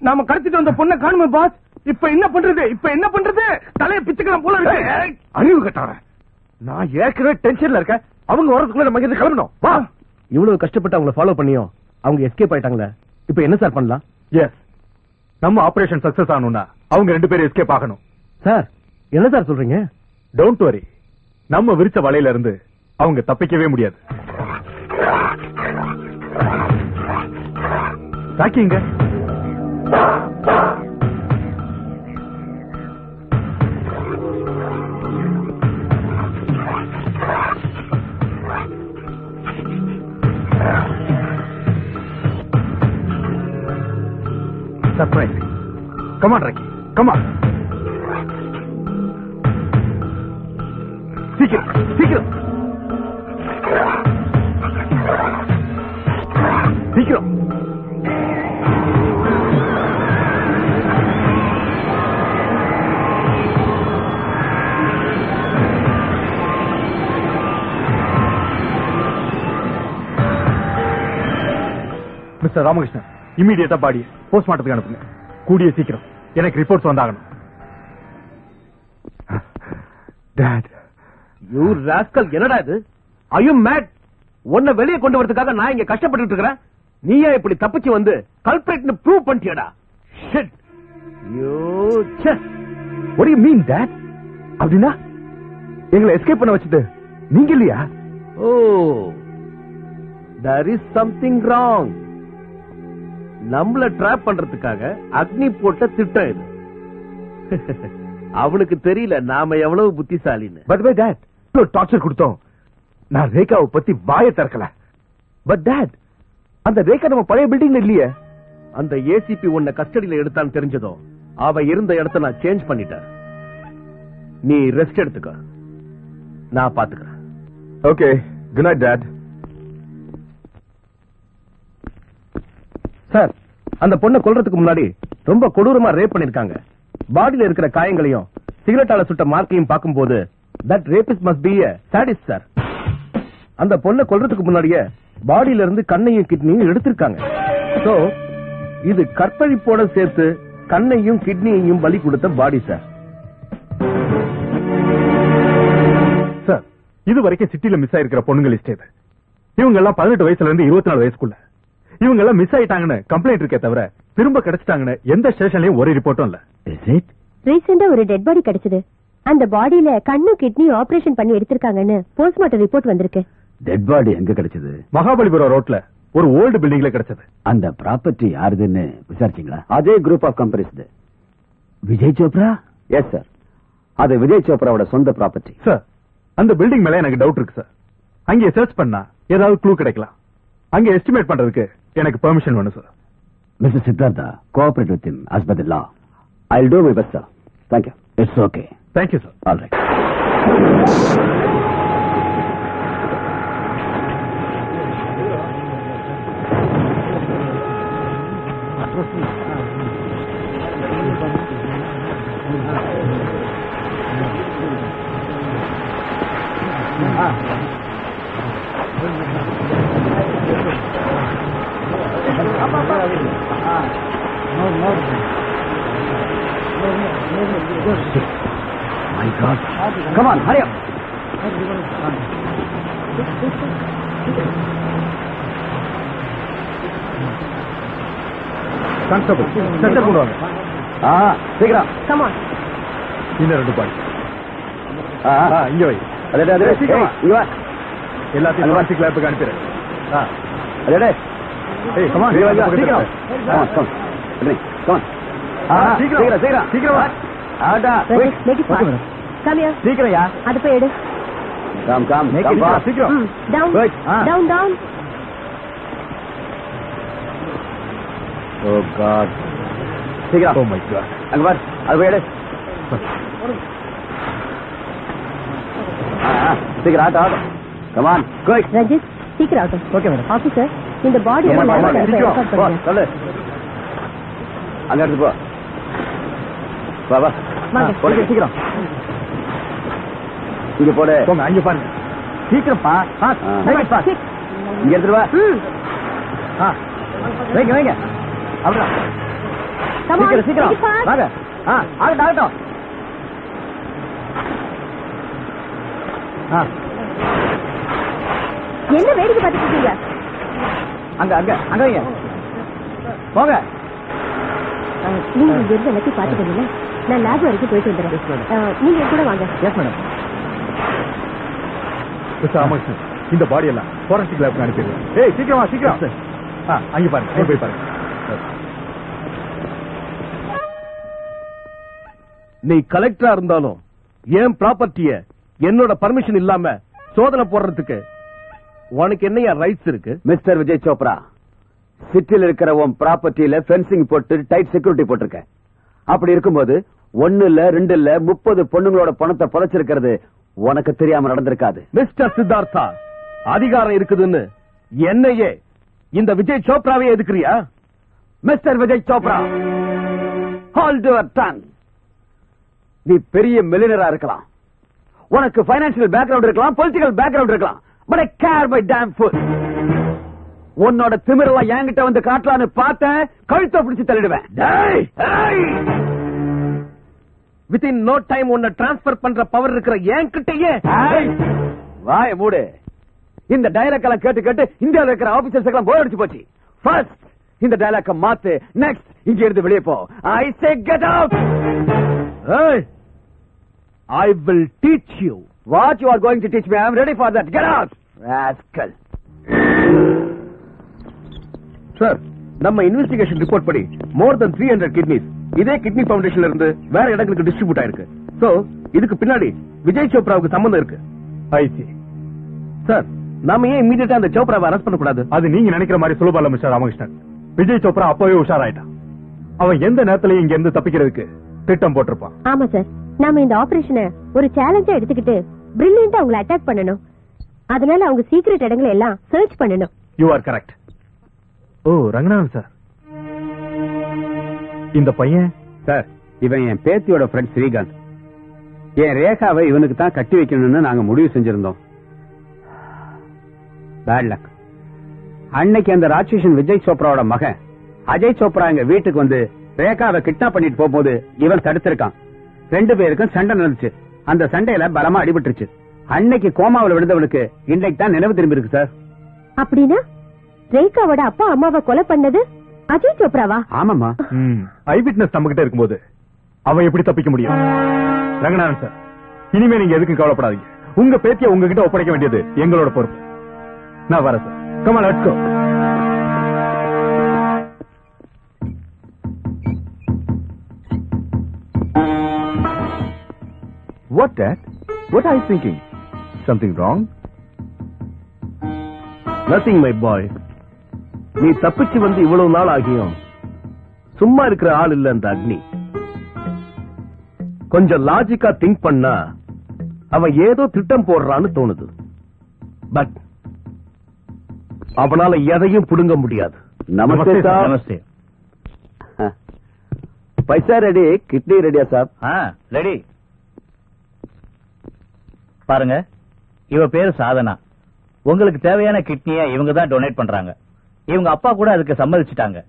நாம கடத்திட்டு வந்த பொண்ணை காணுமே பாஸ். இப்ப என்ன பண்றது? இப்ப என்ன பண்றது? தலையை பிச்சுக்கலாம் போல இருக்கு. அறிவு கட்டார. நான் ஏற்கனவே டென்ஷன்ல இருக்கேன். அவங்க வரதுக்குள்ள நம்ம இங்க கிளம்பணும். வா. இவ்வளவு கஷ்டப்பட்டு அவங்கள ஃபாலோ பண்ணியும் அவங்க எஸ்கேப் ஆயிட்டாங்களே. இப்ப என்ன சார் பண்ணலாம்? எஸ், நம்ம ஆபரேஷன் சக்சஸ் ஆகணும்னா அவங்க 2 பேரும் எஸ்கேப் ஆகணும். சார், என்ன சார் சொல்றீங்க? டோன்ட் வரி, நம்ம விரிச்ச வலையில இருந்து அவங்க தப்பிக்கவே முடியாது. தாக்கிங்க. Surprise. Come on, Rocky. Come on. சீக்கிரம் சீக்கிரம் சீக்கிரம். மிஸ்டர் ராமகிருஷ்ணன், இம்மீடியட்டா பாடி போஸ்ட்மார்ட்டத்துக்கு அனுப்புங்க. கூடிய சீக்கிரம் எனக்கு ரிப்போர்ட்ஸ் வந்தாகணும். டாட், யூ ராஸ்கல், என்னடா இது? Are you mad? உன்னை வெளியே கொண்டு வரதுக்காக நான் இங்க கஷ்டப்பட்டு இருக்கிறேன். நீயே இப்படி தப்பிச்சு வந்து கல்பிரேட்னு ப்ரூவ் பண்ணிட்டியடா. ஷிட். யூ ச்சே. What do you mean, Dad? அப்படின்னா எங்களை எஸ்கேப் பண்ண வச்சது நீங்க இல்லையா? ஓ, there is something wrong. நம்மள ட்ராப் பண்றதுக்காக அக்னி போட்ட திட்டம் இது. அவனுக்கு தெரியல நாம எவ்வளவு புத்திசாலின்னு. பட் பை டாட், டார்ச்சர் கொடுத்தோம். நான் ரேகாவை பத்தி வாயை திறக்கல. பட் டாட், அந்த ரேகா நம்ம பழைய பில்டிங்ல இல்லையே. அந்த ஏசிபி உன்னை கஸ்டடியில எடுத்தான்னு தெரிஞ்சதும் அவ இருந்த இடத்தை நான் சேஞ்ச் பண்ணிட்டேன். நீ ரெஸ்ட் எடுத்துக்க, நான் பாத்துக்கிறேன். Okay, good night dot. Sir, அந்த பொண்ணை கொல்றதுக்கு முன்னாடி ரொம்ப கொடூரமா ரேப் பண்ணிருக்காங்க. பாடியில இருக்கிற காயங்களையும் சிகரெட்டால சுட்ட மார்க்கையும் பார்க்கும்போது that rapist must be a sadist, sir. அந்த பொண்ணை கொல்றதுக்கு முன்னாடியே பாடியில இருந்து கண்ணையும் கிட்னியும் எடுத்திருக்காங்க. சோ இது கற்பழிப்போட சேர்த்து கண்ணையும் கிட்னியையும் பலி கொடுத்த பாடி, சார். சார், இது வரைக்கும் சிட்டில மிஸ் ஆயிருக்கிற பொண்ணுங்க லிஸ்ட் இது. இவங்க எல்லாம் 18 வயசுல இருந்து 24 வயசுக்குள்ள. இவங்க எல்லாம் மிஸ் ஆயிட்டாங்கன்னு கம்ப்ளைண்ட் இருக்கே தவிர திரும்ப கிடைச்சிட்டாங்கன்னு எந்த ஸ்டேஷன்லயும் ஒரு ரிப்போர்ட்டும் இல்ல. ரீசெண்டா ஒரு டெட் பாடி கிடைச்சது. அந்த பாடியில கண்ணு கிட்னி ஆபரேஷன் பண்ணி எடுத்திருக்காங்கன்னு போஸ்ட்மார்ட்டம் ரிப்போர்ட் வந்திருக்கு. டெட் பாடி எங்க கிடைச்சது? மகாபலிபுரம் ரோட்ல ஒரு ஓல்டு பில்டிங்ல கிடைச்சது. அந்த ப்ராப்பர்ட்டி யாருதுன்னு விசாரிச்சீங்களா? அதே group of companies. Vijay Chopra? Yes sir, அது விஜய் சோப்ராவோட சொந்த ப்ராப்பர்ட்டி. சார், அந்த பில்டிங் மேல எனக்கு டவுட் இருக்கு சார். அங்கே சர்ச் பண்ணா ஏதாவது க்ளூ கிடைக்கலாம். அங்க எஸ்டிமேட் பண்றதுக்கு எனக்கு பெர்மிஷன் வேணும் sir. Mister Siddhartha, cooperate with him as per the law. I'll do my best, sir. Thank you. It's okay. Thank you, sir. All right. My God. Come on, hurry up. Constable, centre கொண்டு வாங்க. சீக்கிரம். Come on. இந்த 2 பாடி இங்க வை. அதே சீக்கிரம். இங்க வா. எல்லாத்தையும் ஃபாரன்சிக் லேபுக்கு அனுப்பிடுறேன். அதே. ஏய், come on. சீக்கிரம். Come on. Come on. சீக்கிரம் சீக்கிரம் சீக்கிரம் வா. ஆடா. Make it fast. Come here. சீக்கிரம் யா. அது போய் எடு. Come. சீக்கிரம். Down. Good. Down. Oh God. சீக்கிரம். Oh my God. அங்க பாரு, அது போய் எடு. சீக்கிரம் auto. Come on. Quick. Ranjith, சீக்கிரம் ஆகும். Okay madam. ஆபீசர், இந்த பாடி சொல்லு. அங்க எடுத்து போ. வா. வாங்க. போடு, சீக்கிரம். இங்க போடு. போங்க, அங்க பாருங்க. சீக்கிரம்ப்பா. இங்க எடுத்துட்டு வா. வைங்க. அவ்வளவுதான். Come on. சீக்கிரம். Make it fast. வாங்க. ஆகட்டும். என்ன வேடிக்கை பார்த்துட்டு இருக்கீங்க? அங்க வைங்க. போங்க. நீங்க இங்க இருந்து எல்லாத்தையும் பாத்துக்கீங்களா? நான் லேப் வரைக்கும் போயிட்டு வந்துடுறேன். நீங்க கூட வாங்க. Yes madam. மிஸ்டர் ராமகிருஷ்ணன், இந்த பாடி எல்லாம் ஃபாரன்சிக் லேபுக்கு அனுப்பிடுறேன். ஏய், சீக்கிரம். அங்க பாருங்க, அங்க போய் பாருங்க. நீ கலெக்டரா இருந்தாலும் என் ப்ராப்பர்ட்டிய என்னோட பர்மிஷன் இல்லாம சோதனை போடுறதுக்கு உனக்கு என்னையா ரைட்ஸ் இருக்கு? மிஸ்டர் விஜய் சோப்ரா, சிட்டியில் இருக்கிற உன் ப்ராப்பர்ட்டியில ஃபென்சிங் போட்டு டைட் செக்யூரிட்டி போட்டிருக்க. அப்படி இருக்கும்போது 1 இல்ல 2 இல்ல 30 பொண்ணுங்களோட பணத்தை புதைச்சிருக்கிறது உனக்கு தெரியாம நடந்திருக்காது. மிஸ்டர் சித்தார்த்தா, அதிகாரம் இருக்குதுன்னு என்னையே இந்த விஜய் சோப்ராவே எதுக்குறியா? Mister Vijay Chopra, hold your tongue. நீ பெரிய மில்லியனரா இருக்கலாம், உனக்கு பைனான்சியல் பேக்ரவுண்ட் இருக்கலாம், பொலிட்டிக்கல் பேக்ரவுண்ட் இருக்கலாம், but I care my damn full. உன்னோட திமிரெல்லாம் என்கிட்ட வந்து காட்டலான்னு பார்த்தேன், கழுத்தை பிடிச்சு தள்ளிடுவேன். வித்தின் நோ டைம் உன்னை டிரான்ஸ்பர் பண்ற பவர் இருக்கிற என்கிட்டயே. வாய மூடு. இந்த டயலாக் எல்லாம் கேட்டு கேட்டு இந்தியாவில் இருக்கிற ஆபீசர்ஸ் எல்லாம் போர் அடிச்சு போச்சு. ஃபர்ஸ்ட் இந்த டயலாக்க மாத்து, நெக்ஸ்ட் இங்க இருந்து வெளியே போ. I say get out. I will teach you. What you are going to teach me? I am ready for that. Get out rascal. Sir, நம்ம இன்வெஸ்டிகேஷன் ரிப்போர்ட் படி மோர் தென் 300 கிட்னிஸ் இதே கிட்னி ஃபவுண்டேஷன்ல இருந்து வேற இடங்களுக்கு டிஸ்ட்ரிபியூட் ஆயிருக்கு. சோ இதுக்கு பின்னாடி விஜய் சோப்ராவுக்கு சம்பந்தம் இருக்கு. ஐசி சார், நாம ஏன் இமீடியட்டா அந்த சோப்ராவை அரெஸ்ட் பண்ண கூடாது? அது நீங்க நினைக்கிற மாதிரி சுலபம் இல்ல மிஸ்டர் ராமகிருஷ்ணன். விஜய் சோப்ரா அப்பவே உஷாராயிட்டான். அவன் எந்த நேரத்திலயும் இங்க இருந்து தப்பிக்கிறதுக்கு திட்டம் போட்டிருப்பான். ஆமா சார், நாம இந்த ஆபரேஷனை ஒரு சேலஞ்சா எடுத்துக்கிட்டு பிரில்லியண்டா அவங்களை அட்டாக் பண்ணணும். அதனால அவங்க சீக்ரெட் இடங்களை எல்லாம் சர்ச் பண்ணணும். You are correct. Oh Ranganathan sir, இந்த பையன் சார், இவன் என் பேத்தியோட ஃப்ரெண்ட் ஸ்ரீகாந்த். என் ரேகாவை இவனுக்கு தான் கட்டி வைக்கணும்னு நாங்க முடிவு செஞ்சிருந்தோம். Bad luck. அன்னைக்கு அந்த ராட்சசன் விஜய் சோப்ராவோட மகன் அஜய் சோப்ரா எங்க வீட்டுக்கு வந்து ரேகாவை கிட்னாப் பண்ணிட்டு போகும்போது இவன் தடுத்திருக்கான். 2 பேருக்கும் சண்டை நடந்துச்சு. அந்த சண்டையில பலமா அடிபட்டுருச்சு. அன்னைக்கு கோமாவில் விழுந்தவனுக்கு இன்னைக்கு தான் நினைவு திரும்பி இருக்கு சார். அப்படின்னா ரேகாவோட அப்பா அம்மாவை கொலை பண்ணது அஜய் சோப்ராவா? ஆமாமா. ஐ விட்னஸ் நம்ம கிட்ட இருக்கும்போது அவன் எப்படி தப்பிக்க முடியும்? ரங்கநாதன் சார், இனிமே நீங்க எதுக்கும் கவலைப்படாதீங்க. உங்க பேத்திய உங்ககிட்ட ஒப்படைக்க வேண்டியது எங்களோட பொறுப்பு. நான் வரேன் sir. Come on, let's go. What that? What are you thinking? Something wrong? Nothing my boy. நீ தப்பிச்சு வந்து இவ்வளவு நாள் ஆகியும் சும்மா இருக்கிற ஆள் இல்ல அந்த அக்னி. கொஞ்சம் லாஜிக்கா திங்க் பண்ணா அவன் ஏதோ திட்டம் போடுறான்னு தோணுது. பட் அவனால எதையும் புடுங்க முடியாது. நமஸ்தே சார். நமஸ்தே. பைசா ரெடி, கிட்னி ரெடியா சார்? ரெடி. பாருங்க, இவ பேரு சாதனா. உங்களுக்கு தேவையான கிட்னியை இவங்க தான் டொனேட் பண்றாங்க. இவங்க அப்பா கூட அதுக்கு சம்மதிச்சுட்டாங்க.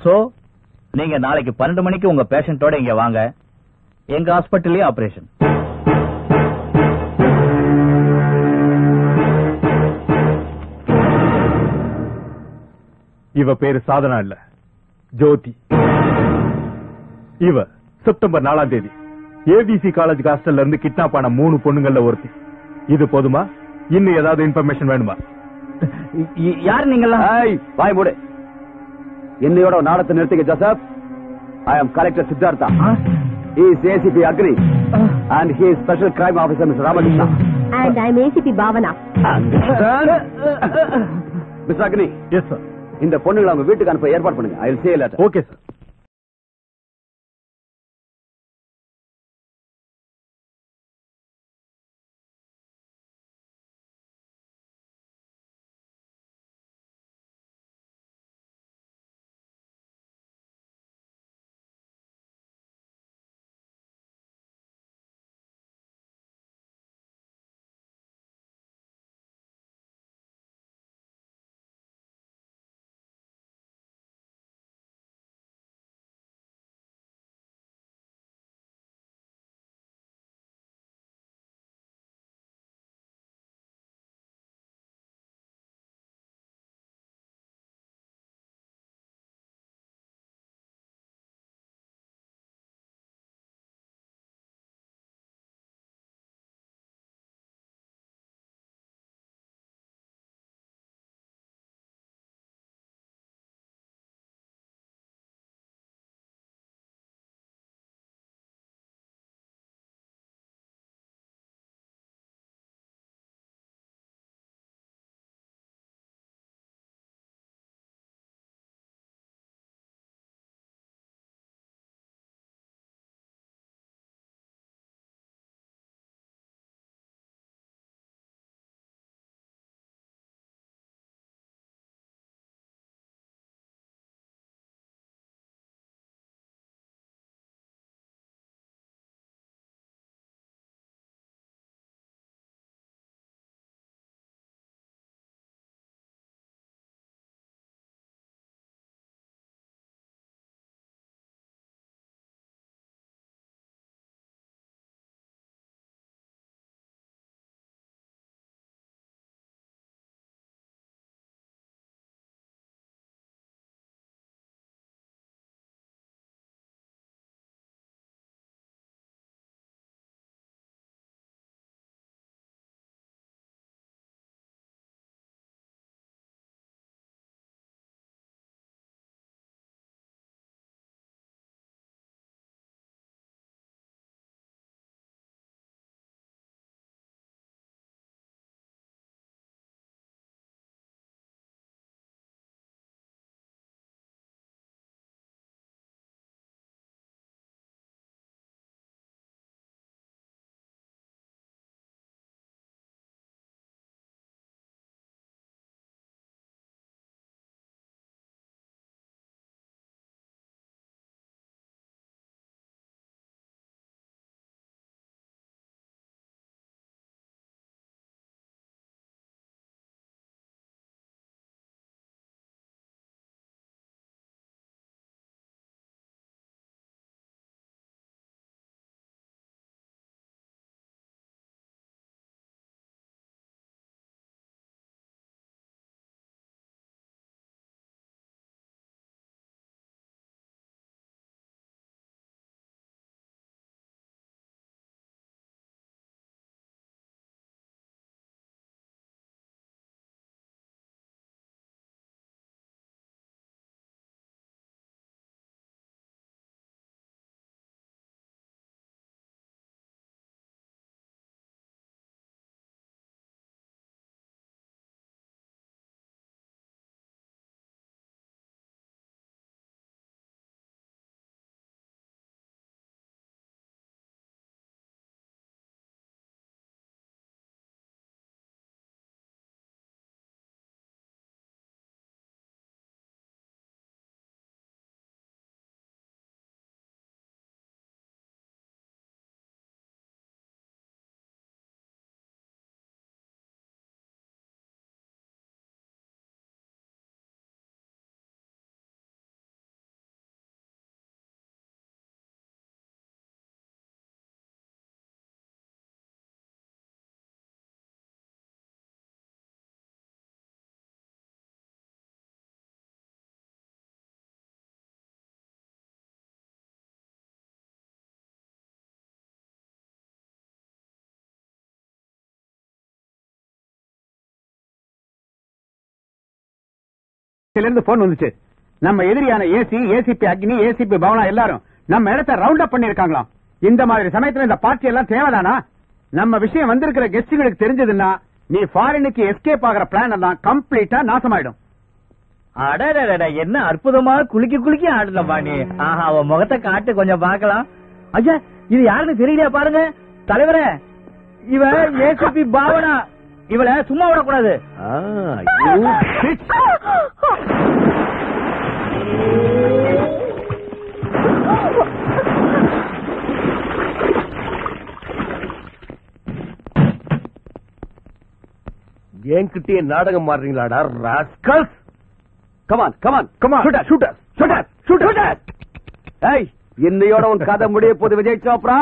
சோ நீங்க நாளைக்கு 12 மணிக்கு உங்க பேஷண்டோட இங்க வாங்க. எங்க ஹாஸ்பிட்டல்லயே ஆபரேஷன். இவ பேரு சாதனா இல்ல, ஜோதி. இவ செப்டம்பர் 4ஆம் தேதி ஏபிசி காலேஜ் ஹாஸ்டல்ல இருந்து கிட்னாப் ஆன 3 பொண்ணுங்கள்ல ஒருத்தி. இது போதுமா? இன்னும் ஏதாவது இன்ஃபர்மேஷன் வேணுமா? யார் நீங்கெல்லாம்? வாய் மூடு. என்னையோட நாடத்தை நிறுத்திக்க Joseph. I am collector Siddhartha. He is ACP Agri and he is Special Crime Officer Mr. Ramakrishna. And I am ACP Bhavana. Mr. Agni. Yes sir. இந்த பொண்ணுங்களை அவங்க வீட்டுக்கு அனுப்ப ஏற்பாடு பண்ணுங்க. I will say later. Okay sir. இருந்து போன் வந்துச்சு. நம்ம எதிரியான ஏசிபி அக்னி, ஏசிபி பவனா எல்லாரும் நம்ம இடத்தை ரவுண்ட் அப் பண்ணிருக்காங்களாம். இந்த மாதிரி சமயத்துல இந்த பார்ட்டி எல்லாம் தேவைதானா? நம்ம விஷயம் வந்திருக்கிற கெஸ்டுகளுக்கு தெரிஞ்சதுன்னா நீ ஃபாரினுக்கு எஸ்கேப் ஆகிற பிளான் எல்லாம் கம்ப்ளீட்டா நாசமாயிடும். அடடட, என்ன அற்புதமா குலுக்கி ஆடுதப்பா நீ. ஆஹா, அவன் முகத்தை காட்டு கொஞ்சம் பார்க்கலாம். ஐயா, இது யாருன்னு தெரியலையா பாருங்க தலைவரே. இவ ஏசிபி பாவனா. இவளை சும்மா விடக்கூடாது. என்கிட்டயே நாடகம் மாறுறீங்களாடா rascals. Come on come on come on, shooter shooter shooter shooter. ஏய், இன்னையோட உன் கதை முடிய போது விஜய் சோப்ரா.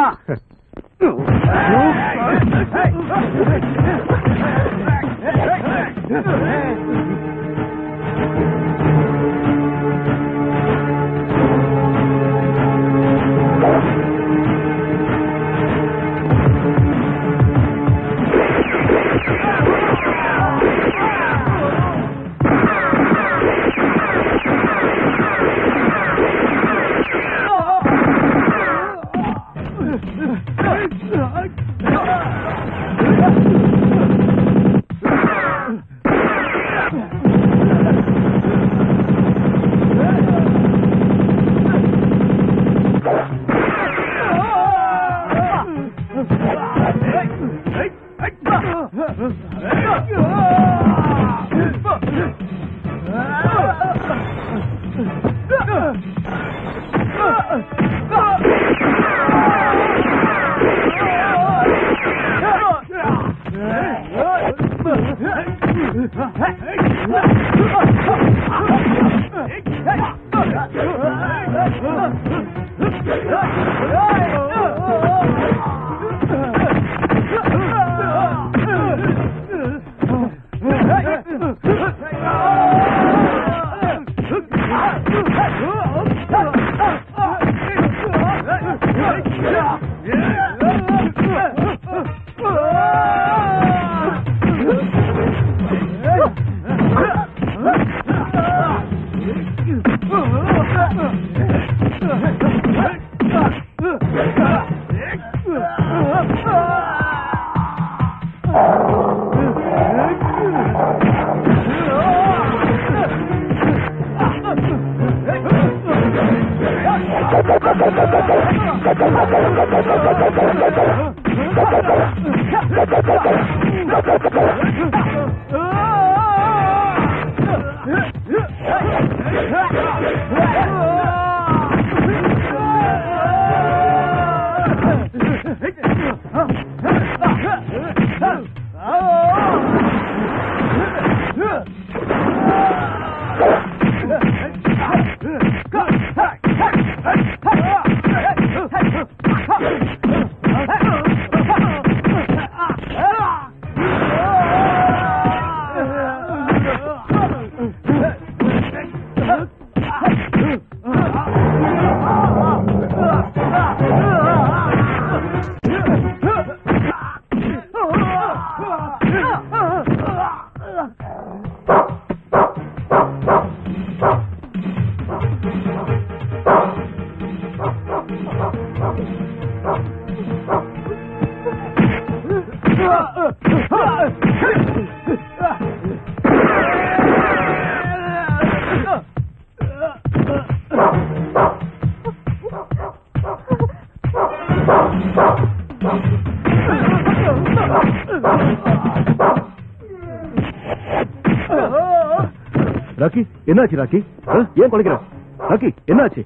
ராக்கி, என்னாச்சு ராக்கி? ஏன் குலைக்கிற? ராக்கி, என்னாச்சு?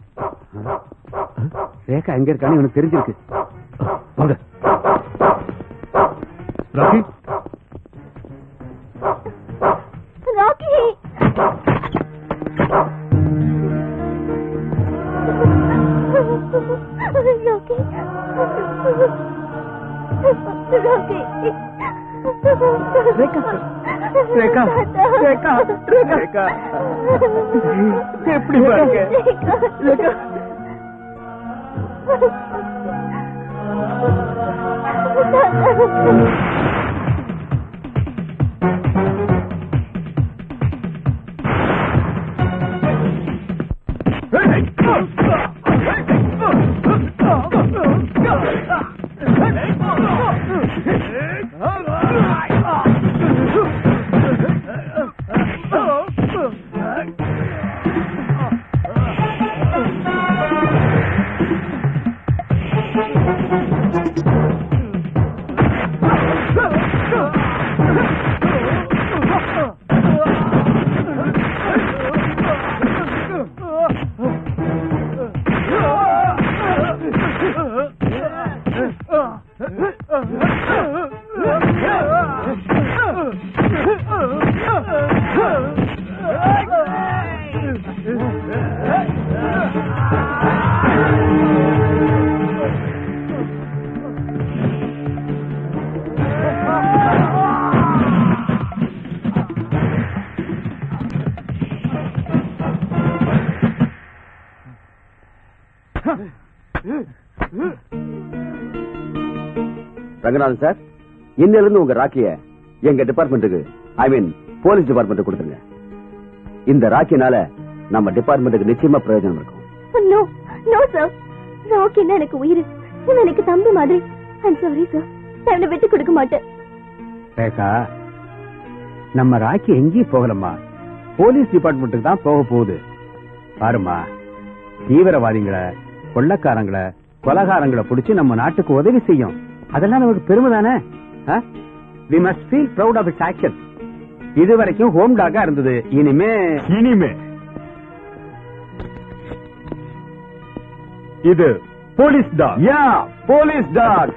ரேகா எங்க இருக்கான்னு எனக்கு தெரிஞ்சிருக்கு. வாங்க ராக்கி. ராக்கி, ரேகா, ரேகா, ரேகா, ரேகா, எப்படி பாருங்க ரேகா. ரங்கநாதன் சார், இன்னில இருந்து உங்க ராக்கிய எங்க டிபார்ட்மெண்ட்டுக்கு, ஐ மீன் போலீஸ் டிபார்ட்மெண்ட் கொடுத்துருங்க. இந்த ராக்கினால நம்ம டிபார்ட்மெண்ட்டுக்கு நிச்சயமா பிரயோஜனம் இருக்கும். நோ நோ சார், ராக்கின்னா எனக்கு உயிர், எனக்கு தம்பி மாதிரி. ஐம் சாரி சார், நான் விட்டு கொடுக்க மாட்டேன். ரேகா, நம்ம ராக்கி எங்கேயும் போகலம்மா, போலீஸ் டிபார்ட்மெண்ட்டுக்கு தான் போக போகுது. பாருமா, தீவிரவாதிகளை, கொள்ளக்காரங்களை, கொலகாரங்களை பிடிச்சு நம்ம நாட்டுக்கு உதவி செய்யும். அதெல்லாம் நமக்கு பெருமை தானே. We must feel proud of its action. இதுவரைக்கும் ஹோம் டாகா இருந்தது, இனிமே இது போலீஸ் டாக். Police dog.